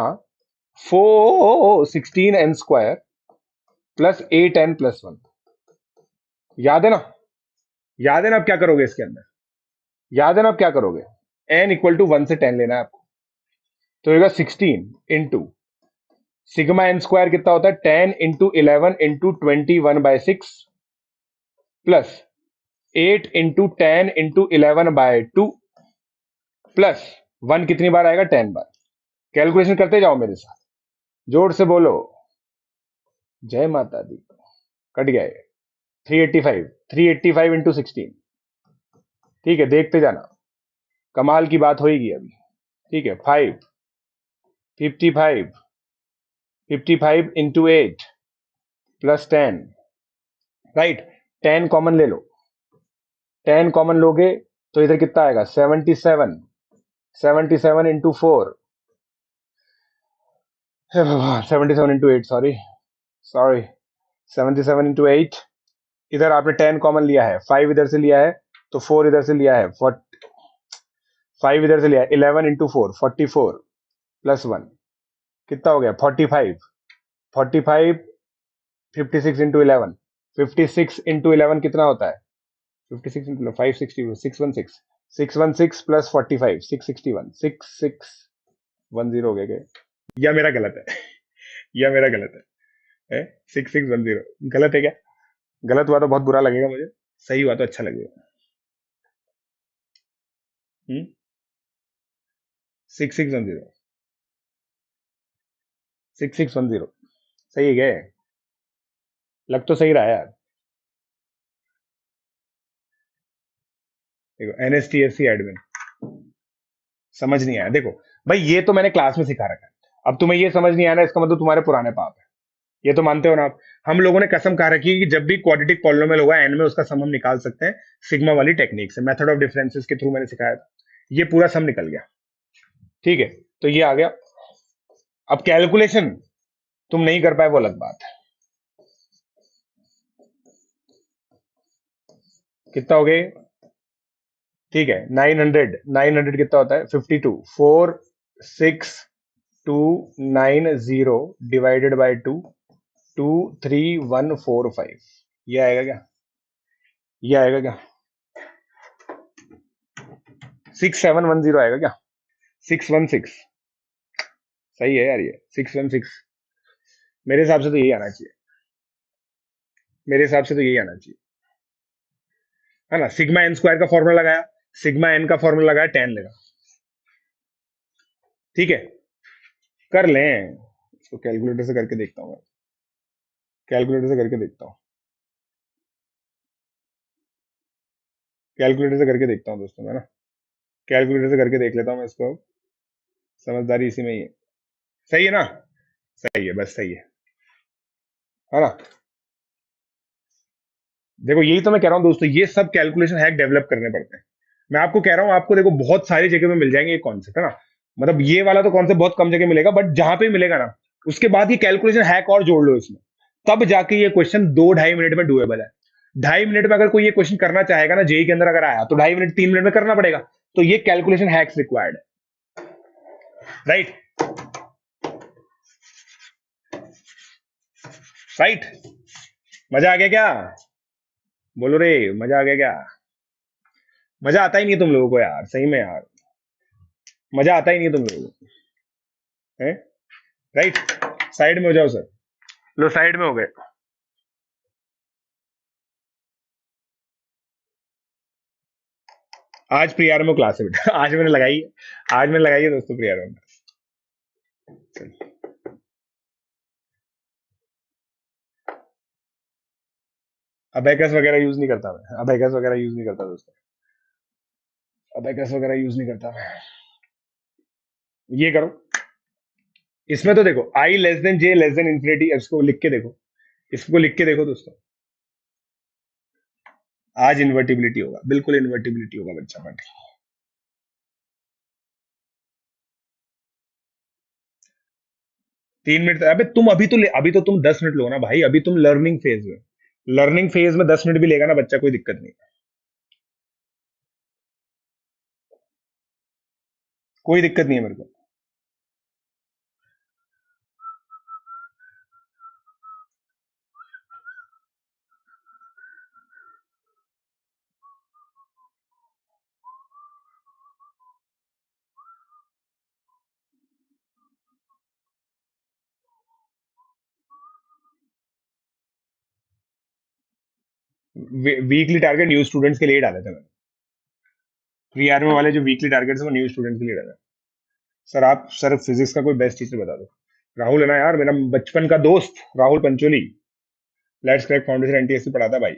416 N square plus 8n plus one. याद है ना? याद है ना? अब क्या करोगे इसके अंदर? याद है ना? अब क्या करोगे? n इक्वल टू 1 से 10 लेना है आपको। तो होगा 16 इंटू सिग्मा एन स्क्वायर कितना होता है? 10 into 11 into 21/6 plus 8 into 10 into 11/2 plus 1 कितनी बार आएगा? 10 बार। कैलकुलेशन करते जाओ मेरे साथ, जोर से बोलो जय माता दी। कट गया ये 385, 385 इंटू 16। ठीक है, देखते जाना, कमाल की बात होगी अभी। ठीक है, 5, 55, 55 इंटू 8 प्लस 10। राइट, 10 कॉमन ले लो। 10 कॉमन लोगे तो इधर कितना आएगा? 77, 77 into 4, 77 into 8, sorry sorry, 77 into 8। इधर आपने 10 कॉमन लिया है, 5 इधर से लिया है, तो 4 इधर से लिया है, 5 इधर से लिया है, 11 इंटू 4 44 प्लस 1 कितना हो गया? 45, 45, 56 इंटू 11, 56 इंटू 11 कितना होता है? 56 इंटू 560, 616, 616 प्लस 45, 661, 6610 हो गया क्या? या मेरा गलत है? या मेरा गलत है? 6610 गलत है क्या? गलत हुआ तो बहुत बुरा लगेगा मुझे, सही हुआ तो अच्छा लगेगा। 6610, 6610 सही है क्या? लग तो सही रहा है यार। देखो एनएसटीएससी एडमिन, समझ नहीं आया? देखो भाई, ये तो मैंने क्लास में सिखा रखा है। अब तुम्हें ये समझ नहीं आया ना, इसका मतलब तुम्हारे पुराने पाप है। ये तो मानते हो ना आप? हम लोगों ने कसम खा रखी है कि जब भी क्वाड्रेटिक पॉलिनोमियल होगा एन में, उसका सम हम निकाल सकते हैं सिग्मा वाली टेक्निक से। मेथड ऑफ डिफरेंसेस के थ्रू मैंने सिखाया था, ये पूरा सम निकल गया। ठीक है, तो ये आ गया। अब कैलकुलेशन तुम नहीं कर पाए वो अलग बात है। कितना हो गए? ठीक है, 900, 900 कितना होता है? 52, 4, 6, 290 डिवाइडेड बाय 2, 23145, ये आएगा क्या? ये आएगा क्या? 6710 आएगा क्या? 616, सही है यार ये 616। मेरे हिसाब से तो यही आना चाहिए, मेरे हिसाब से तो यही आना चाहिए, है ना। सिग्मा एन स्क्वायर का फॉर्मूला लगाया, सिग्मा एन का फॉर्मूला लगाया, 10 लेगा। ठीक है, कर लें इसको, कैलकुलेटर से करके देखता हूँ मैं, कैलकुलेटर से करके देखता हूँ, कैलकुलेटर से करके देखता हूँ दोस्तों, मैं ना कैलकुलेटर से करके देख लेता हूँ मैं इसको, समझदारी इसी में ही है। सही है ना? सही है, बस सही है ना। देखो यही तो मैं कह रहा हूँ दोस्तों, ये सब कैलकुलेशन हैक डेवलप करने पड़ते हैं। मैं आपको कह रहा हूँ, आपको देखो बहुत सारी जगह में मिल जाएंगे ये कॉन्सेप्ट, है ना। मतलब ये वाला तो कॉन्सेप्ट बहुत कम जगह मिलेगा, बट जहां पे मिलेगा ना, उसके बाद ये कैलकुलेशन हैक और जोड़ लो इसमें, तब जाके ये क्वेश्चन 2-2.5 मिनट में डुएबल है। 2.5 मिनट में अगर कोई ये क्वेश्चन करना चाहेगा ना, जेई के अंदर अगर आया तो 2.5 मिनट 3 मिनट में करना पड़ेगा। तो ये कैलकुलेशन हैक्स रिक्वायर्ड है, राइट? राइट, मजा आ गया क्या? बोलो रे, मजा आ गया क्या? मजा आता ही नहीं है तुम लोगों को यार, सही में यार, मजा आता ही नहीं है तुम लोगों को, है? राइट, साइड में हो जाओ सर, लो साइड में हो गए। आज प्रियारमो क्लास है बेटा, आज मैंने लगाई है, आज मैंने लगाई है दोस्तों प्रियारमो। अबेकस वगैरह यूज नहीं करता मैं, अबेकस वगैरह यूज नहीं करता दोस्तों, अबेकस वगैरह यूज नहीं करता मैं। ये करो, इसमें तो देखो आई less than J less then infinity, इसको लिख के देखो, इसको लिख के देखो दोस्तों। आज इन्वर्टिबिलिटी होगा, बिल्कुल इन्वर्टिबिलिटी होगा बच्चा पढ़। 3 मिनट, अबे तुम अभी तो अभी तो तुम 10 मिनट लो ना भाई, अभी तुम लर्निंग फेज में, लर्निंग फेज में 10 मिनट भी लेगा ना बच्चा, कोई दिक्कत नहीं, कोई दिक्कत नहीं है मेरे को। वीकली टारगेट न्यू स्टूडेंट्स के लिए डाले थे मैंने, प्रीआरएम वाले जो वीकली टारगेट्स है वो न्यू स्टूडेंट्स के लिए डाले। सर आप, सर फिजिक्स का कोई बेस्ट टीचर बता दो। राहुल है ना यार, मेरा बचपन का दोस्त Rahul Pancholi, let's crack foundation NTSC पढ़ाता भाई।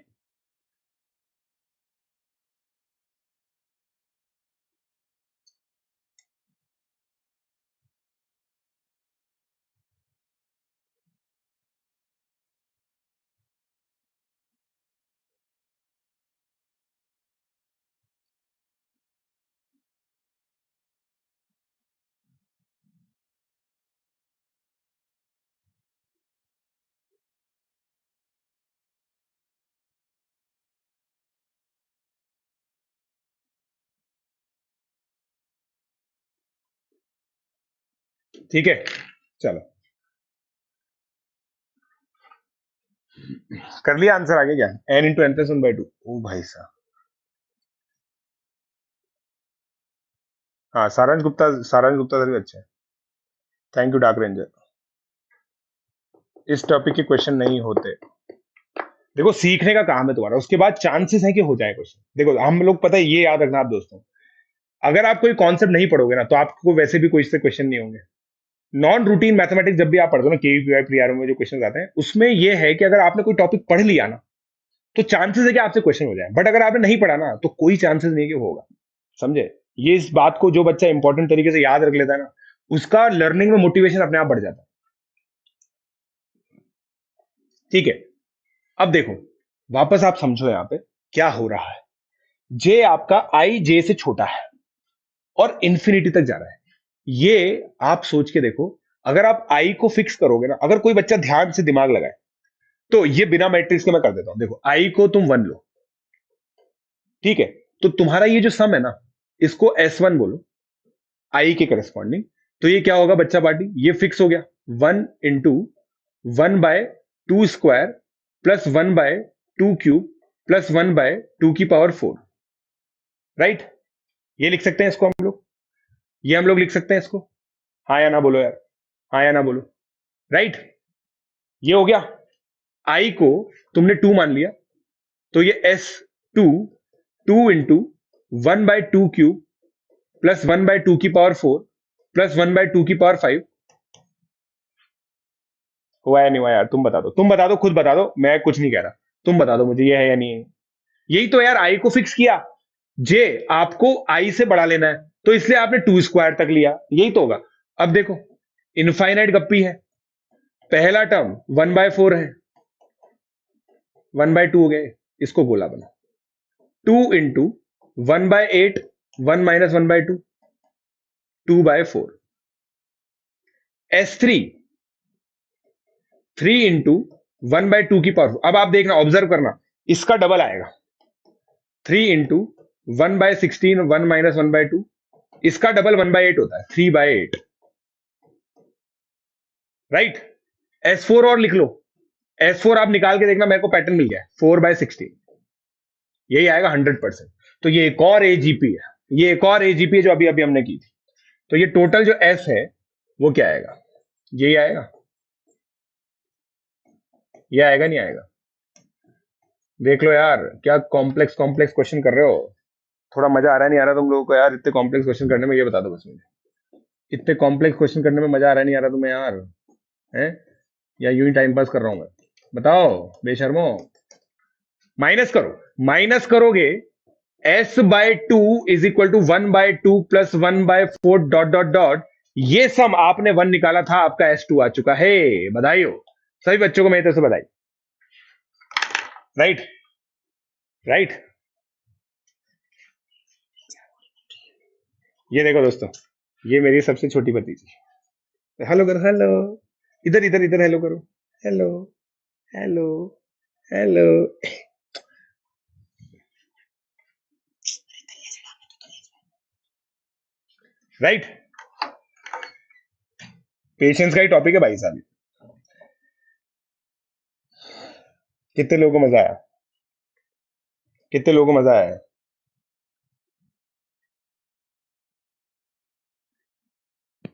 ठीक है, चलो कर लिया आंसर, आगे क्या, n इंटू एन प्लस 1/2। ओ भाई साहब, हाँ सारांश गुप्ता, सारांश गुप्ता सर भी अच्छे हैं, थैंक यू डार्क रेंजर। इस टॉपिक के क्वेश्चन नहीं होते, देखो सीखने का काम है तुम्हारा, उसके बाद चांसेस है कि हो जाए क्वेश्चन। देखो हम लोग, पता है ये याद रखना आप दोस्तों, अगर आप कोई कॉन्सेप्ट नहीं पढ़ोगे ना, तो आपको वैसे भी कोई से क्वेश्चन नहीं होंगे। नॉन रूटीन मैथमेटिक्स जब भी आप पढ़ते हो ना, केवीपीआई प्रीआरएम में जो क्वेश्चन आते हैं, उसमें ये है कि अगर आपने कोई टॉपिक पढ़ लिया ना, तो चांसेस है कि आपसे क्वेश्चन हो जाए, बट अगर आपने नहीं पढ़ा ना, तो कोई चांसेस नहीं कि होगा, समझे? ये इस बात को जो बच्चा इंपॉर्टेंट तरीके से याद रख लेता है ना, उसका लर्निंग में मोटिवेशन अपने आप बढ़ जाता है। ठीक है, अब देखो वापस आप समझो यहां पे क्या हो रहा है। जे आपका आई जे से छोटा है और इंफिनिटी तक जा रहा है, ये आप सोच के देखो। अगर आप आई को फिक्स करोगे ना, अगर कोई बच्चा ध्यान से दिमाग लगाए, तो ये बिना मैट्रिक्स के मैं कर देता हूं। देखो आई को तुम 1 लो, ठीक है, तो तुम्हारा ये जो सम है ना, इसको S1 बोलो, आई के करस्पॉन्डिंग, तो ये क्या होगा बच्चा पार्टी, ये फिक्स हो गया 1 into 1/2 square plus 1/2 cube plus 1/2 की पावर 4, राइट। ये लिख सकते हैं इसको हम लोग, ये हम लोग लिख सकते हैं इसको, हाँ या ना बोलो यार, हाँ या ना बोलो, राइट। ये हो गया, आई को तुमने 2 मान लिया, तो ये S2 2 इंटू 1/2 क्यूब प्लस 1/2 की पावर 4 प्लस 1/2 की पावर 5 हुआ या नहीं हुआ यार, तुम बता दो, तुम बता दो, खुद बता दो, मैं कुछ नहीं कह रहा, तुम बता दो मुझे ये है या नहीं है। यही तो यार, आई को फिक्स किया, जे आपको आई से बढ़ा लेना है, तो इसलिए आपने 2 स्क्वायर तक लिया, यही तो होगा। अब देखो इनफाइनाइट गप्पी है, पहला टर्म 1/4 है, 1/2 हो गए, इसको गोला बना, 2 इंटू 1/8 1 माइनस 1/2 2/4 S3 3 इंटू 1/2 की पावर, अब आप देखना, ऑब्जर्व करना, इसका डबल आएगा 3 इंटू 1/16 1 माइनस 1/2, इसका डबल 1/8 होता है 3/8, राइट। S4 और लिख लो, S4 आप निकाल के देखना, मेरे को पैटर्न मिल गया 4/16, यही आएगा 100%। तो ये एक और एजीपी है, ये एक और एजीपी है जो अभी अभी हमने की थी। तो ये टोटल जो एस है वो क्या आएगा, यही आएगा, ये आएगा नहीं आएगा, देख लो यार, क्या कॉम्प्लेक्स कॉम्प्लेक्स क्वेश्चन कर रहे हो, थोड़ा मजा आ रहा है नहीं आ रहा तुम लोगों को यार, इतने कॉम्प्लेक्स क्वेश्चन करने में, ये बता दो बस मुझे, इतने कॉम्प्लेक्स क्वेश्चन करने में मजा आ रहा है नहीं आ रहा तुम्हें यार, है या यूं ही टाइम पास कर रहा हूं मैं, बताओ बेशर्मो। माइनस करो, माइनस करोगे S/2 is equal to 1/2 plus 1/4 dot dot dot, ये सम आपने 1 निकाला था, आपका S2 आ चुका है, बधाई हो सभी बच्चों को मेरी तरफ से बधाई, राइट राइट। ये देखो दोस्तों, ये मेरी सबसे छोटी भतीजी, हेलो करो, हेलो, इधर इधर इधर हेलो करो, hello hello hello, right. Patience का ही टॉपिक है भाई साहब, कितने लोगों को मजा आया, कितने लोगों को मजा आया।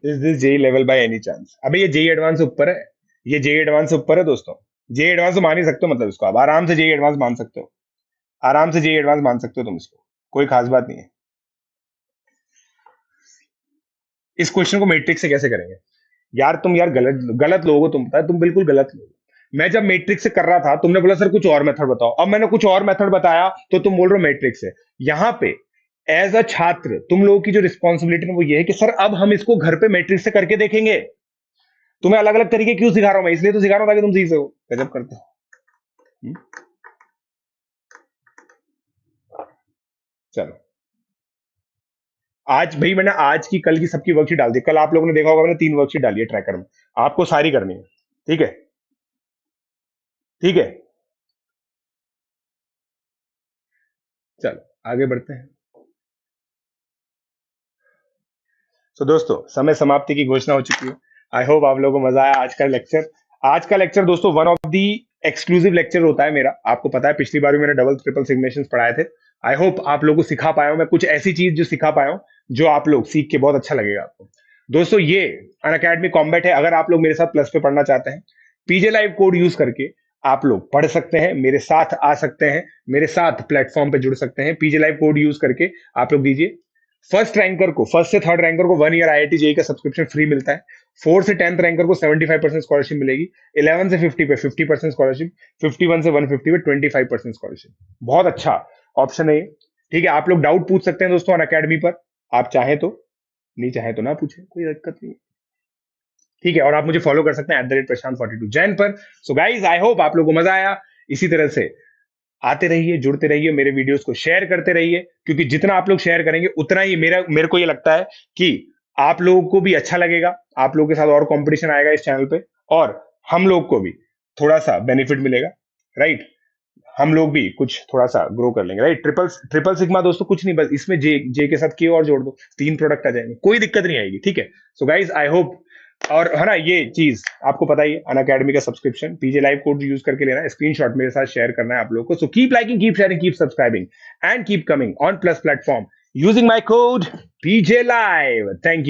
Is this JEE level by any chance, अबे ये जेई एडवांस से ऊपर है, ये जेई एडवांस से ऊपर है दोस्तों, जेई एडवांस तो मान ही सकते हो, मतलब इसको आप आराम से जेई एडवांस मान सकते हो, आराम से जेई एडवांस मान सकते हो तुम इसको, कोई खास बात नहीं है। इस क्वेश्चन को मैट्रिक्स से कैसे करेंगे यार, तुम यार गलत गलत लोग हो, तुम पता है तुम बिल्कुल गलत लोग हो। मैं जब मैट्रिक्स से कर रहा था, तुमने बोला सर कुछ और मेथड बताओ, अब मैंने कुछ और मेथड बताया तो तुम बोल रहे हो मैट्रिक्स से। यहां पे एज अ छात्र तुम लोगों की जो रिस्पॉन्सिबिलिटी है वो ये है कि सर अब हम इसको घर पे मैट्रिक्स से करके देखेंगे। तुम्हें अलग अलग तरीके क्यों सिखा रहा हूं मैं, इसलिए तो सिखा रहा हूं ताकि तुम सीख सको, गजब करते हो। चलो, आज भाई मैंने आज की कल की सबकी वर्कशीट डाल दी, कल आप लोगों ने देखा होगा मैंने 3 वर्कशीट डाली है ट्रैकर में, आपको सारी करनी है, ठीक है, ठीक है। चलो आगे बढ़ते हैं। तो दोस्तों समय समाप्ति की घोषणा हो चुकी है, आई होप आप लोगों को मजा आया आज का लेक्चर। आज का लेक्चर दोस्तों one of the exclusive lecture होता है मेरा, आपको पता है पिछली बार भी मैंने डबल ट्रिपल सिग्नेशंस पढ़ाए थे। आई होप आप लोगों को सिखा पाया हूं मैं कुछ ऐसी चीज जो सिखा पाया हूं, जो आप लोग सीख के बहुत अच्छा लगेगा आपको। दोस्तों ये अनअकैडमी कॉम्बैट है, अगर आप लोग मेरे साथ प्लस पे पढ़ना चाहते हैं, पीजे लाइव कोड यूज करके आप लोग पढ़ सकते हैं, मेरे साथ आ सकते हैं, मेरे साथ प्लेटफॉर्म पे जुड़ सकते हैं। पीजे लाइव कोड यूज करके आप लोग दीजिए, फर्स्ट रैंकर को, फर्स्ट से थर्ड रैंकर को 1 ईयर आईआईटी जेई का सब्सक्रिप्शन फ्री मिलता है, 4 से 10th रैंकर को 75% स्कॉलरशिप मिलेगी, 11 से 50 पे 50% स्कॉलरशिप, 51 से 150 पे 25% स्कॉलरशिप। बहुत अच्छा ऑप्शन है ये, ठीक है। आप लोग डाउट पूछ सकते हैं दोस्तों अनअकैडमी पर, आप चाहें तो, नहीं चाहे तो ना पूछे, कोई दिक्कत नहीं, ठीक है। और आप मुझे फॉलो कर सकते हैं @प्रशांत42 जैन पर। सो गाइज आई होप आप लोगों को मजा आया, इसी तरह से आते रहिए, जुड़ते रहिए, मेरे वीडियोस को शेयर करते रहिए, क्योंकि जितना आप लोग शेयर करेंगे उतना ही मेरे को ये लगता है कि आप लोगों को भी अच्छा लगेगा, आप लोगों के साथ और कंपटीशन आएगा इस चैनल पे, और हम लोग को भी थोड़ा सा बेनिफिट मिलेगा, राइट। हम लोग भी कुछ थोड़ा सा ग्रो कर लेंगे, राइट। ट्रिपल सिग्मा दोस्तों कुछ नहीं, बस इसमें जे के साथ के और जोड़ दो, 3 प्रोडक्ट आ जाएंगे, कोई दिक्कत नहीं आएगी, ठीक है। सो गाइज आई होप, और है ना ये चीज आपको पता ही, अनअकैडमी का सब्सक्रिप्शन पीजे लाइव कोड यूज करके लेना है, स्क्रीनशॉट मेरे साथ शेयर करना है आप लोगों को। So keep liking, keep sharing, keep subscribing and keep coming on plus platform using my code PJ live. Thank you.